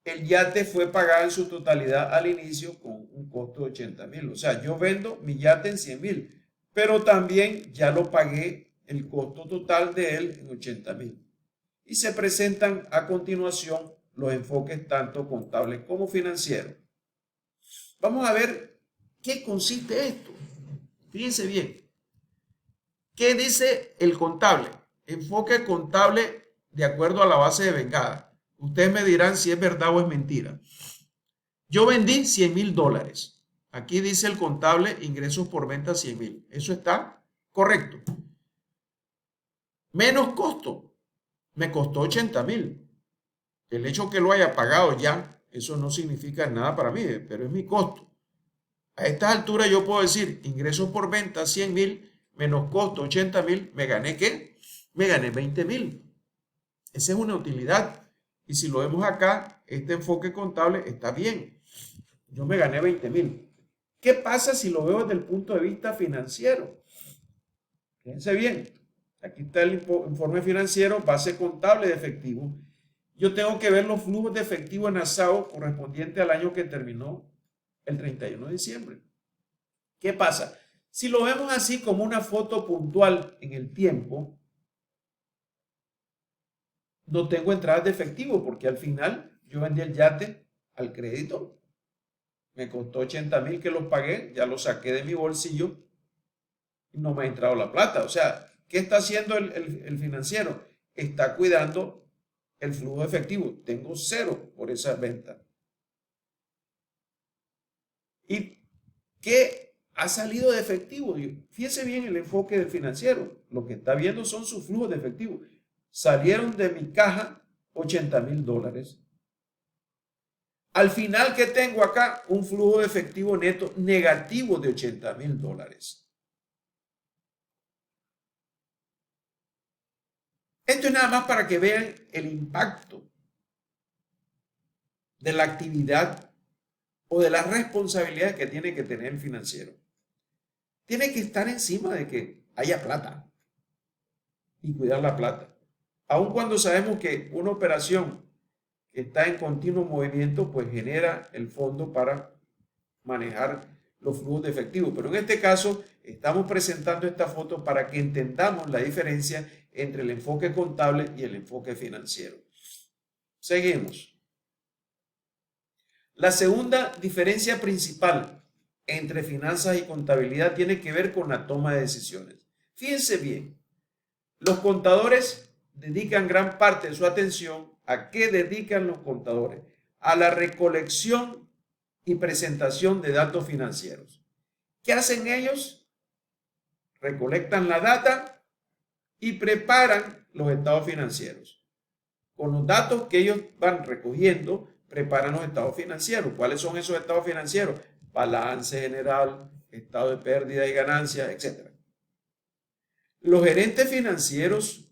el yate fue pagado en su totalidad al inicio con un costo de 80.000. O sea, yo vendo mi yate en 100.000, pero también ya lo pagué el costo total de él en 80.000. Y se presentan a continuación los enfoques tanto contables como financieros. Vamos a ver qué consiste esto. Fíjense bien. ¿Qué dice el contable? Enfoque contable de acuerdo a la base de vengada. Ustedes me dirán si es verdad o es mentira. Yo vendí 100.000 dólares. Aquí dice el contable ingresos por venta 100.000. Eso está correcto. Menos costo. Me costó 80.000. El hecho que lo haya pagado ya, eso no significa nada para mí, pero es mi costo. A estas alturas yo puedo decir ingresos por venta 100.000 menos costo 80.000. ¿Me gané qué? Me gané 20.000. Esa es una utilidad. Y si lo vemos acá, este enfoque contable está bien. Yo me gané 20.000. ¿Qué pasa si lo veo desde el punto de vista financiero? Fíjense bien. Aquí está el informe financiero, base contable de efectivo. Yo tengo que ver los flujos de efectivo en ASAO correspondiente al año que terminó el 31 de diciembre. ¿Qué pasa? Si lo vemos así como una foto puntual en el tiempo, no tengo entradas de efectivo porque al final yo vendí el yate al crédito. Me costó 80.000 que los pagué, ya los saqué de mi bolsillo y no me ha entrado la plata. O sea, ¿qué está haciendo el financiero? Está cuidando el flujo de efectivo. Tengo cero por esa venta. ¿Y qué ha salido de efectivo? Fíjese bien el enfoque del financiero. Lo que está viendo son sus flujos de efectivo. Salieron de mi caja 80.000 dólares. Al final, ¿qué tengo acá? Un flujo de efectivo neto negativo de 80.000 dólares. Esto es nada más para que vean el impacto de la actividad o de las responsabilidades que tiene que tener el financiero. Tiene que estar encima de que haya plata y cuidar la plata. Aun cuando sabemos que una operación que está en continuo movimiento, pues genera el fondo para manejar los flujos de efectivo. Pero en este caso, estamos presentando esta foto para que entendamos la diferencia entre el enfoque contable y el enfoque financiero. Seguimos. La segunda diferencia principal entre finanzas y contabilidad tiene que ver con la toma de decisiones. Fíjense bien, los contadores dedican gran parte de su atención. ¿A qué dedican los contadores? A la recolección y presentación de datos financieros. ¿Qué hacen ellos? Recolectan la data y preparan los estados financieros. Con los datos que ellos van recogiendo, preparan los estados financieros. ¿Cuáles son esos estados financieros? Balance general, estado de pérdida y ganancias, etc. Los gerentes financieros,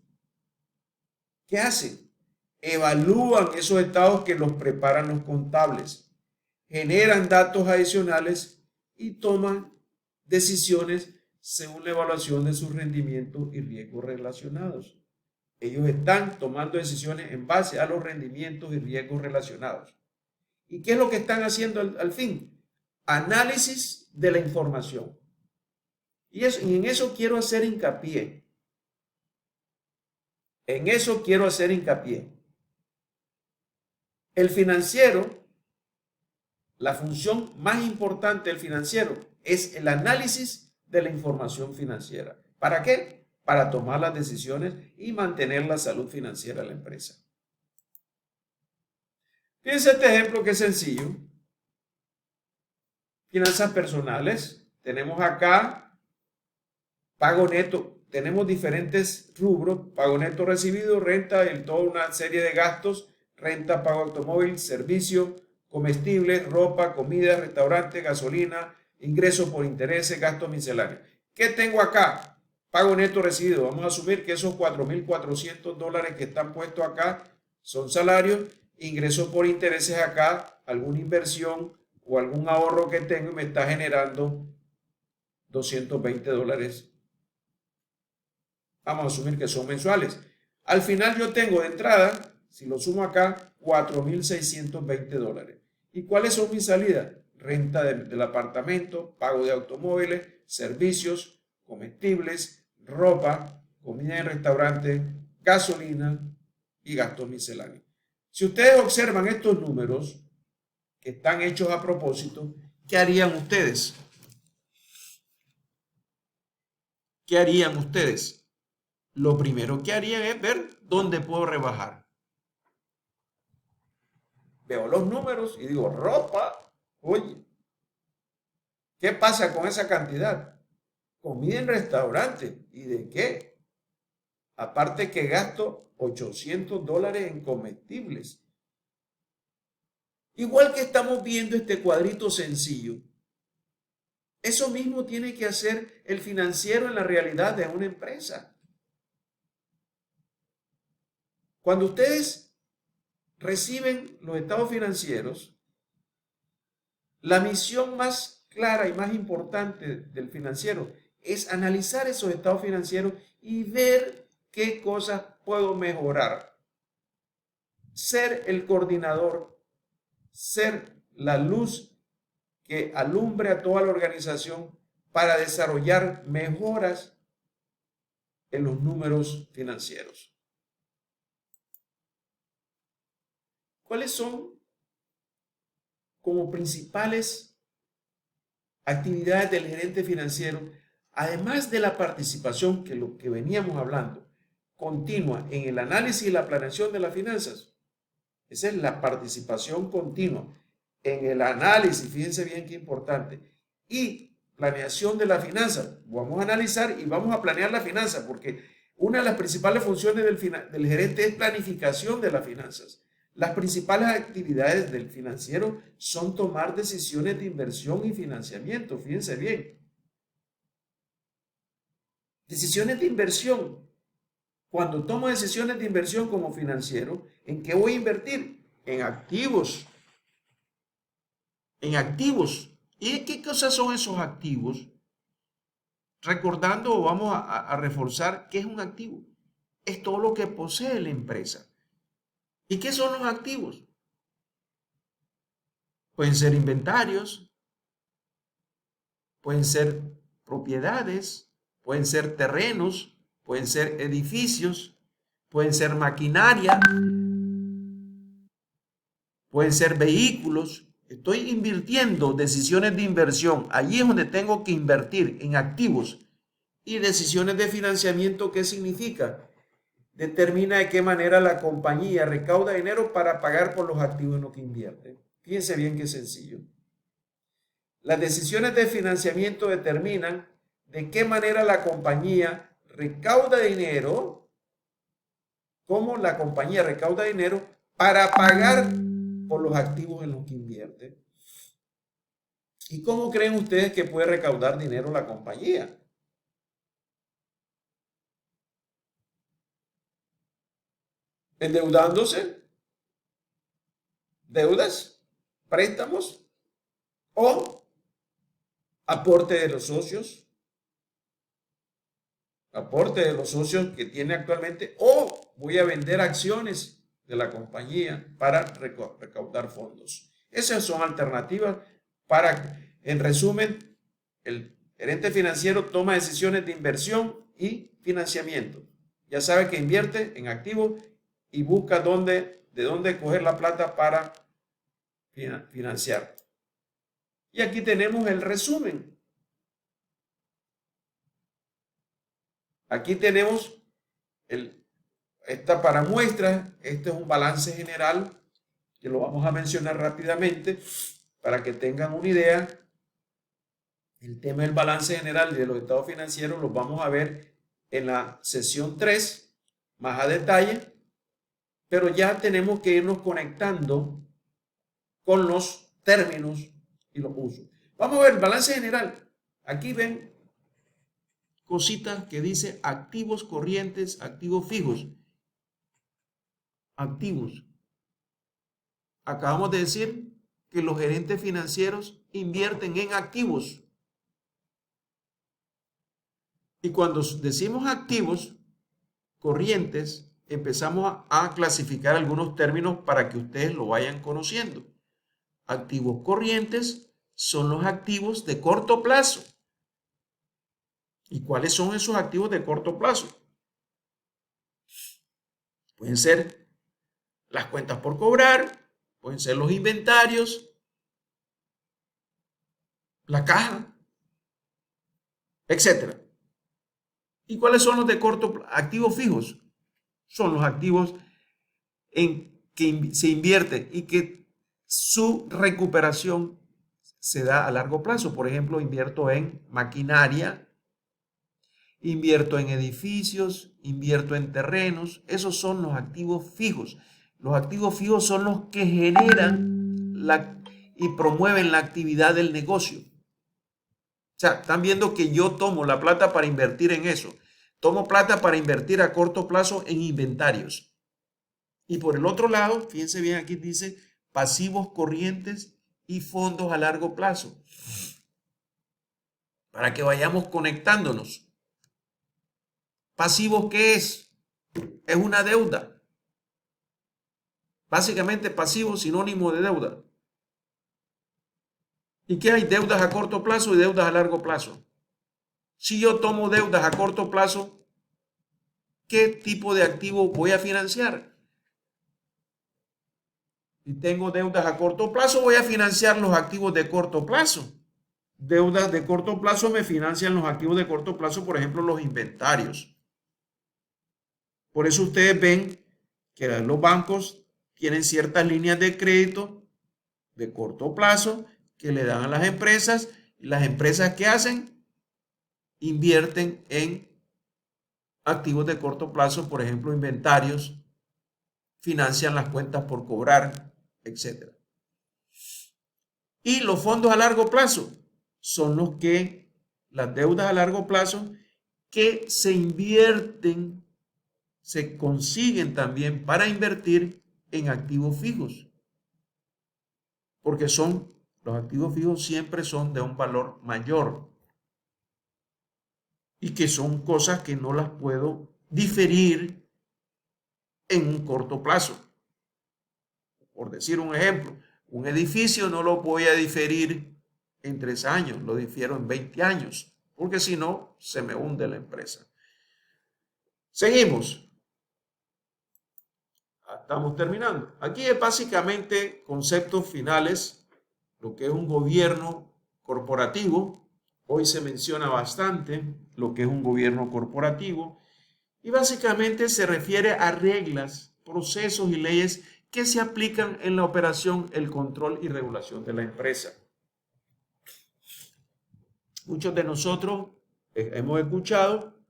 ¿qué hacen? Evalúan esos estados que los preparan los contables, generan datos adicionales y toman decisiones según la evaluación de sus rendimientos y riesgos relacionados. Ellos están tomando decisiones en base a los rendimientos y riesgos relacionados. ¿Y qué es lo que están haciendo al fin? Análisis de la información. Y en eso quiero hacer hincapié. En eso quiero hacer hincapié. El financiero, la función más importante del financiero es el análisis de la información financiera. ¿Para qué? Para tomar las decisiones y mantener la salud financiera de la empresa. Fíjense este ejemplo que es sencillo. Finanzas personales. Tenemos acá pago neto. Tenemos diferentes rubros. Pago neto recibido, renta y toda una serie de gastos. Renta, pago automóvil, servicio, comestibles, ropa, comida, restaurante, gasolina, ingresos por intereses, gastos misceláneos. ¿Qué tengo acá? Pago neto recibido. Vamos a asumir que esos 4.400 dólares que están puestos acá son salarios. Ingresos por intereses acá, alguna inversión o algún ahorro que tengo y me está generando 220 dólares. Vamos a asumir que son mensuales. Al final yo tengo de entrada Si lo sumo acá, $4,620. ¿Y cuáles son mis salidas? Renta del apartamento, pago de automóviles, servicios, comestibles, ropa, comida en restaurante, gasolina y gastos misceláneos. Si ustedes observan estos números que están hechos a propósito, ¿qué harían ustedes? ¿Qué harían ustedes? Lo primero que harían es ver dónde puedo rebajar. Veo los números y digo, ropa, oye, ¿qué pasa con esa cantidad? Comida en restaurante, ¿y de qué? Aparte que gasto $800 en comestibles. Igual que estamos viendo este cuadrito sencillo, eso mismo tiene que hacer el financiero en la realidad de una empresa. Cuando ustedes reciben los estados financieros, la misión más clara y más importante del financiero es analizar esos estados financieros y ver qué cosas puedo mejorar. Ser el coordinador, ser la luz que alumbre a toda la organización para desarrollar mejoras en los números financieros. ¿Cuáles son como principales actividades del gerente financiero, además de la participación que lo que veníamos hablando, continua en el análisis y la planeación de las finanzas? Esa es la participación continua en el análisis, fíjense bien qué importante, y planeación de la finanza. Vamos a analizar y vamos a planear la finanza, porque una de las principales funciones del gerente es planificación de las finanzas. Las principales actividades del financiero son tomar decisiones de inversión y financiamiento, fíjense bien. Decisiones de inversión. Cuando tomo decisiones de inversión como financiero, ¿en qué voy a invertir? En activos. En activos. ¿Y qué cosas son esos activos? Recordando, vamos a reforzar qué es un activo. Es todo lo que posee la empresa. ¿Y qué son los activos? Pueden ser inventarios, pueden ser propiedades, pueden ser terrenos, pueden ser edificios, pueden ser maquinaria, pueden ser vehículos. Estoy invirtiendo, decisiones de inversión. Allí es donde tengo que invertir en activos. Y decisiones de financiamiento, ¿qué significa? Determina de qué manera la compañía recauda dinero para pagar por los activos en los que invierte. Fíjense bien qué sencillo. Las decisiones de financiamiento determinan de qué manera la compañía recauda dinero, cómo la compañía recauda dinero para pagar por los activos en los que invierte. ¿Y cómo creen ustedes que puede recaudar dinero la compañía? Endeudándose, deudas, préstamos o aporte de los socios, que tiene actualmente, o voy a vender acciones de la compañía para recaudar fondos. Esas son alternativas para, en resumen, el gerente financiero toma decisiones de inversión y financiamiento. Ya sabe que invierte en activos y busca de dónde coger la plata para financiar. Y aquí tenemos el resumen. Aquí tenemos esta para muestra. Este es un balance general que lo vamos a mencionar rápidamente para que tengan una idea. El tema del balance general de los estados financieros los vamos a ver en la sesión 3 más a detalle, pero ya tenemos que irnos conectando con los términos y los usos. Vamos a ver el balance general. Aquí ven cositas que dice activos corrientes, activos fijos. Activos. Acabamos de decir que los gerentes financieros invierten en activos. Y cuando decimos activos corrientes, empezamos a clasificar algunos términos para que ustedes lo vayan conociendo. Activos corrientes son los activos de corto plazo. ¿Y cuáles son esos activos de corto plazo? Pueden ser las cuentas por cobrar, pueden ser los inventarios, la caja, etc. ¿Y cuáles son los de corto plazo? Activos fijos. Son los activos en que se invierte y que su recuperación se da a largo plazo. Por ejemplo, invierto en maquinaria, invierto en edificios, invierto en terrenos. Esos son los activos fijos. Los activos fijos son los que generan y promueven la actividad del negocio. O sea, están viendo que yo tomo la plata para invertir en eso. Tomo plata para invertir a corto plazo en inventarios. Y por el otro lado, fíjense bien, aquí dice pasivos corrientes y fondos a largo plazo. Para que vayamos conectándonos. ¿Pasivos qué es? Es una deuda. Básicamente pasivo, sinónimo de deuda. ¿Y qué hay? Deudas a corto plazo y deudas a largo plazo. Si yo tomo deudas a corto plazo, ¿qué tipo de activo voy a financiar? Si tengo deudas a corto plazo, voy a financiar los activos de corto plazo. Deudas de corto plazo me financian los activos de corto plazo, por ejemplo, los inventarios. Por eso ustedes ven que los bancos tienen ciertas líneas de crédito de corto plazo que le dan a las empresas, y las empresas ¿qué hacen? Invierten en activos de corto plazo, por ejemplo, inventarios, financian las cuentas por cobrar, etc. Y los fondos a largo plazo son las deudas a largo plazo que se invierten, se consiguen también para invertir en activos fijos. Porque los activos fijos siempre son de un valor mayor. Y que son cosas que no las puedo diferir en un corto plazo. Por decir un ejemplo, un edificio no lo voy a diferir en 3 años, lo difiero en 20 años, porque si no, se me hunde la empresa. Seguimos. Estamos terminando. Aquí es básicamente conceptos finales, lo que es un gobierno corporativo. Hoy se menciona bastante lo que es un gobierno corporativo y básicamente se refiere a reglas, procesos y leyes que se aplican en la operación, el control y regulación de la empresa. Muchos de nosotros hemos escuchado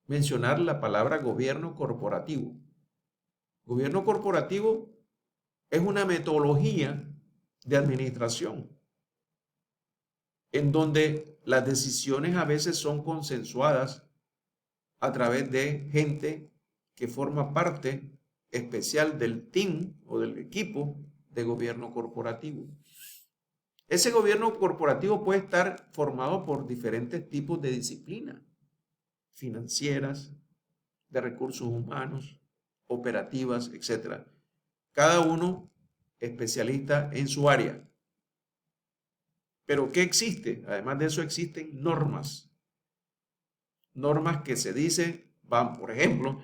mencionar la palabra gobierno corporativo. Gobierno corporativo es una metodología de administración en donde las decisiones a veces son consensuadas a través de gente que forma parte especial del team o del equipo de gobierno corporativo. Ese gobierno corporativo puede estar formado por diferentes tipos de disciplinas financieras, de recursos humanos, operativas, etc. Cada uno especialista en su área. Pero ¿qué existe? Además de eso existen normas. Normas que se dicen, por ejemplo,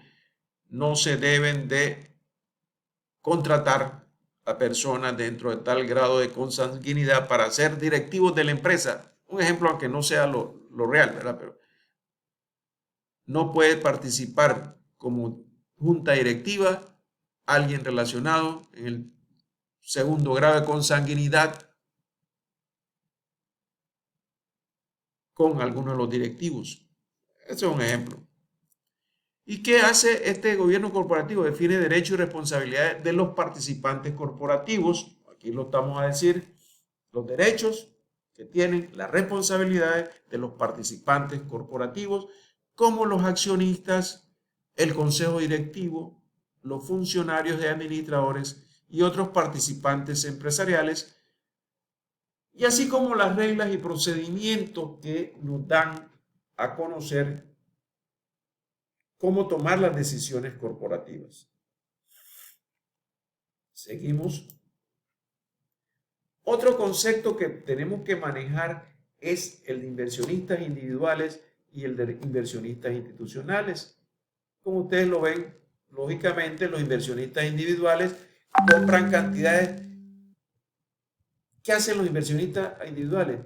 no se deben de contratar a personas dentro de tal grado de consanguinidad para ser directivos de la empresa. Un ejemplo, aunque no sea lo real, ¿verdad? Pero no puede participar como junta directiva alguien relacionado en el segundo grado de consanguinidad con alguno de los directivos. Ese es un ejemplo. ¿Y qué hace este gobierno corporativo? Define derechos y responsabilidades de los participantes corporativos. Aquí lo estamos a decir, los derechos que tienen, las responsabilidades de los participantes corporativos, como los accionistas, el consejo directivo, los funcionarios de administradores y otros participantes empresariales, y así como las reglas y procedimientos que nos dan a conocer cómo tomar las decisiones corporativas. Seguimos. Otro concepto que tenemos que manejar es el de inversionistas individuales y el de inversionistas institucionales. Como ustedes lo ven, lógicamente los inversionistas individuales compran cantidades. ¿Qué hacen los inversionistas individuales?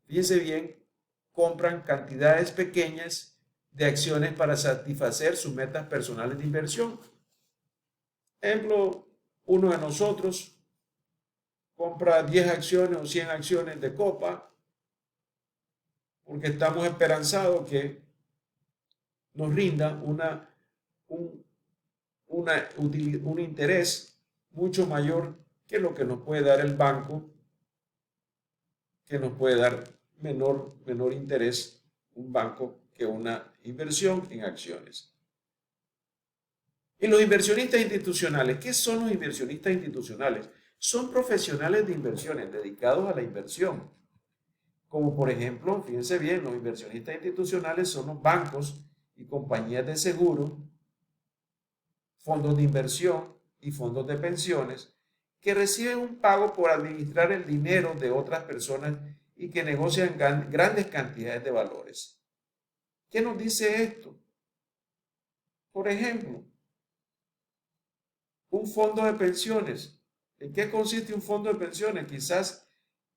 Fíjense bien, compran cantidades pequeñas de acciones para satisfacer sus metas personales de inversión. Ejemplo, uno de nosotros compra 10 acciones o 100 acciones de Copa porque estamos esperanzados que nos rinda un interés mucho mayor que lo que nos puede dar el banco, que nos puede dar menor interés un banco que una inversión en acciones. Y los inversionistas institucionales, ¿qué son los inversionistas institucionales? Son profesionales de inversiones dedicados a la inversión. Como por ejemplo, fíjense bien, los inversionistas institucionales son los bancos y compañías de seguro, fondos de inversión y fondos de pensiones que reciben un pago por administrar el dinero de otras personas y que negocian grandes cantidades de valores. ¿Qué nos dice esto? Por ejemplo, un fondo de pensiones. ¿En qué consiste un fondo de pensiones? Quizás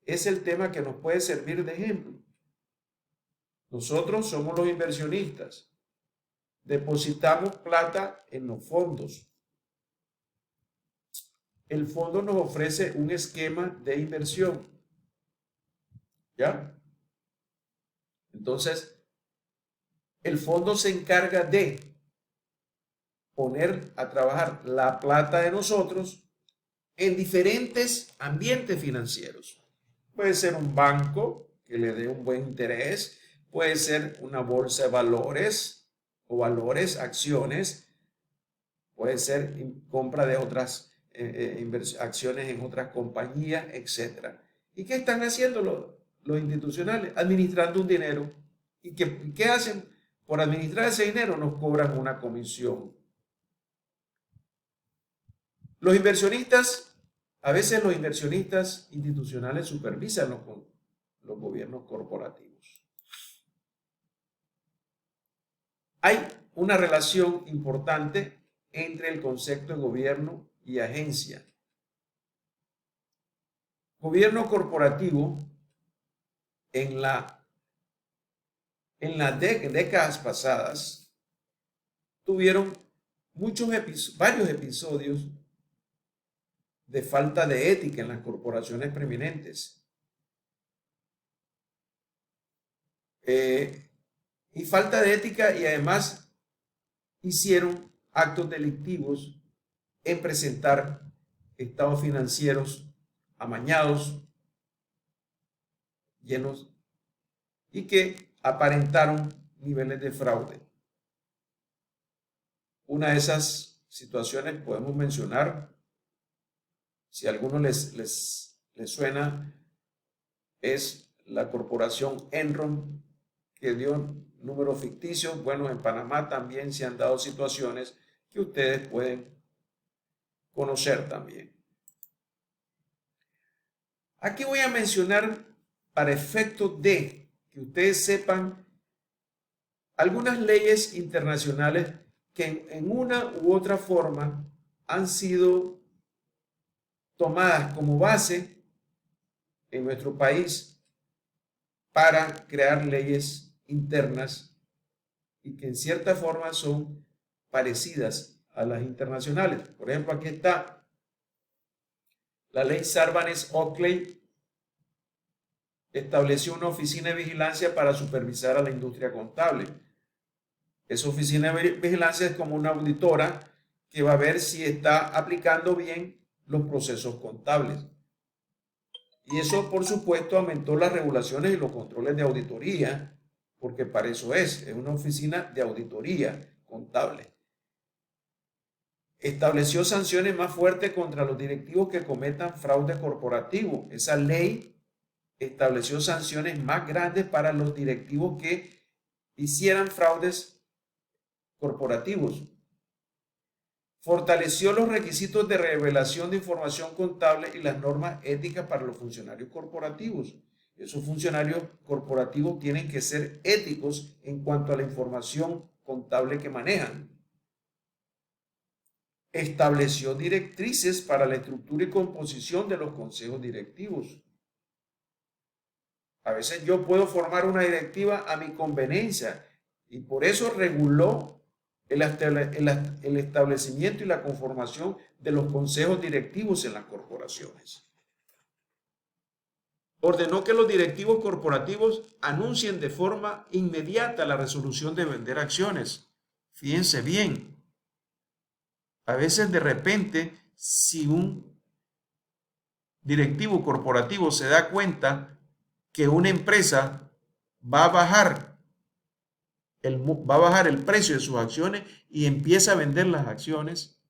es el tema que nos puede servir de ejemplo. Nosotros somos los inversionistas. Depositamos plata en los fondos. El fondo nos ofrece un esquema de inversión. ¿Ya? Entonces, el fondo se encarga de poner a trabajar la plata de nosotros en diferentes ambientes financieros. Puede ser un banco que le dé un buen interés, puede ser una bolsa de valores o valores, acciones, puede ser compra de otras acciones en otras compañías, etc. ¿Y qué están haciendo los institucionales? Administrando un dinero. ¿Y qué hacen? Por administrar ese dinero nos cobran una comisión. Los inversionistas, a veces los inversionistas institucionales supervisan los gobiernos corporativos. Hay una relación importante entre el concepto de gobierno y agencia. Gobierno corporativo en las décadas pasadas tuvieron varios episodios de falta de ética en las corporaciones preeminentes. Y falta de ética, y además hicieron actos delictivos en presentar estados financieros amañados, llenos, y que aparentaron niveles de fraude. Una de esas situaciones podemos mencionar, si a alguno les suena, es la corporación Enron, que dio números ficticios. Bueno, en Panamá también se han dado situaciones que ustedes pueden conocer también. Aquí voy a mencionar, para efectos de que ustedes sepan, algunas leyes internacionales que en una u otra forma han sido tomadas como base en nuestro país para crear leyes internas y que en cierta forma son parecidas a las internacionales. Por ejemplo, aquí está la ley Sarbanes-Oxley. Estableció una oficina de vigilancia para supervisar a la industria contable. Esa oficina de vigilancia es como una auditora que va a ver si está aplicando bien los procesos contables. Y eso, por supuesto, aumentó las regulaciones y los controles de auditoría, porque para eso es una oficina de auditoría contable. Estableció sanciones más fuertes contra los directivos que cometan fraude corporativo. Esa ley estableció sanciones más grandes para los directivos que hicieran fraudes corporativos. Fortaleció los requisitos de revelación de información contable y las normas éticas para los funcionarios corporativos. Esos funcionarios corporativos tienen que ser éticos en cuanto a la información contable que manejan. Estableció directrices para la estructura y composición de los consejos directivos. A veces yo puedo formar una directiva a mi conveniencia y por eso reguló el establecimiento y la conformación de los consejos directivos en las corporaciones. Ordenó que los directivos corporativos anuncien de forma inmediata la resolución de vender acciones. Fíjense bien, a veces de repente, si un directivo corporativo se da cuenta que una empresa va a bajar el precio de sus acciones y empieza a vender las acciones,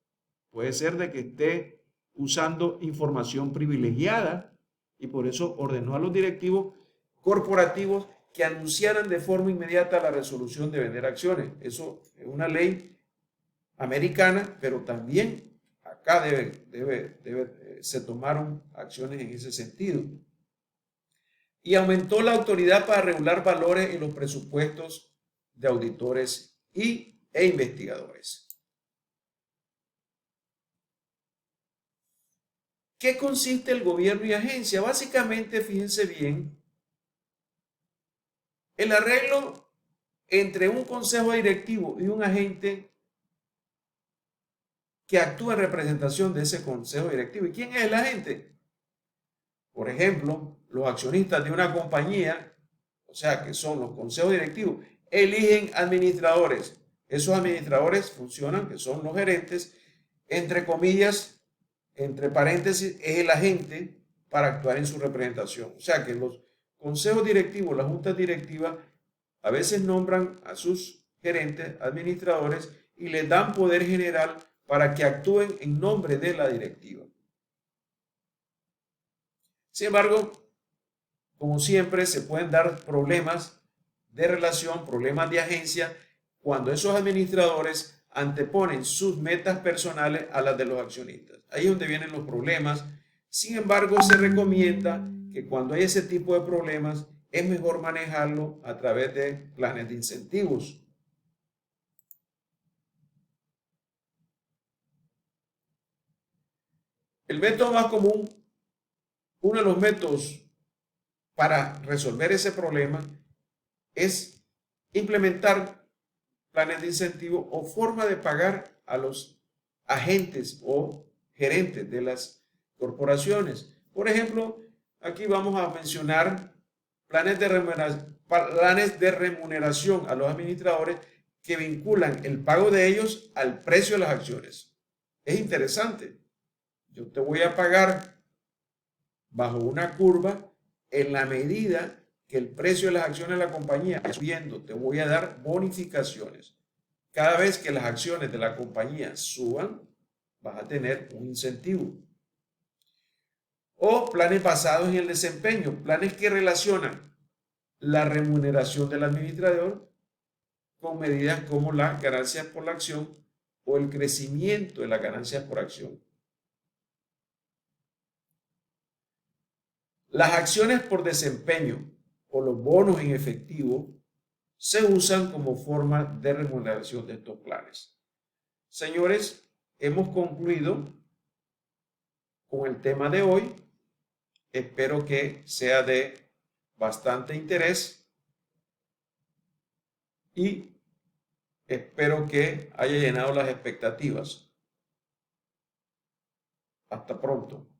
puede ser de que esté usando información privilegiada y por eso ordenó a los directivos corporativos que anunciaran de forma inmediata la resolución de vender acciones. Eso es una ley americana, pero también acá se tomaron acciones en ese sentido. Y aumentó la autoridad para regular valores en los presupuestos de auditores e investigadores. ¿Qué consiste el gobierno y agencia? Básicamente, fíjense bien, el arreglo entre un consejo directivo y un agente que actúa en representación de ese consejo directivo. ¿Y quién es el agente? Por ejemplo, los accionistas de una compañía, o sea, que son los consejos directivos, eligen administradores. Esos administradores funcionan, que son los gerentes, entre comillas, entre paréntesis, es el agente para actuar en su representación. O sea que los consejos directivos, las juntas directivas, a veces nombran a sus gerentes, administradores, y les dan poder general para que actúen en nombre de la directiva. Sin embargo, como siempre, se pueden dar problemas de relación, problemas de agencia, cuando esos administradores anteponen sus metas personales a las de los accionistas. Ahí es donde vienen los problemas. Sin embargo, se recomienda que cuando hay ese tipo de problemas, es mejor manejarlo a través de planes de incentivos. El método más común, uno de los métodos para resolver ese problema, es implementar planes de incentivo o forma de pagar a los agentes o gerentes de las corporaciones. Por ejemplo, aquí vamos a mencionar planes de remuneración a los administradores que vinculan el pago de ellos al precio de las acciones. Es interesante. Yo te voy a pagar bajo una curva en la medida que el precio de las acciones de la compañía está subiendo. Te voy a dar bonificaciones. Cada vez que las acciones de la compañía suban, vas a tener un incentivo. O planes basados en el desempeño, planes que relacionan la remuneración del administrador con medidas como las ganancias por la acción o el crecimiento de las ganancias por acción. Las acciones por desempeño o los bonos en efectivo se usan como forma de remuneración de estos planes. Señores, hemos concluido con el tema de hoy. Espero que sea de bastante interés y espero que haya llenado las expectativas. Hasta pronto.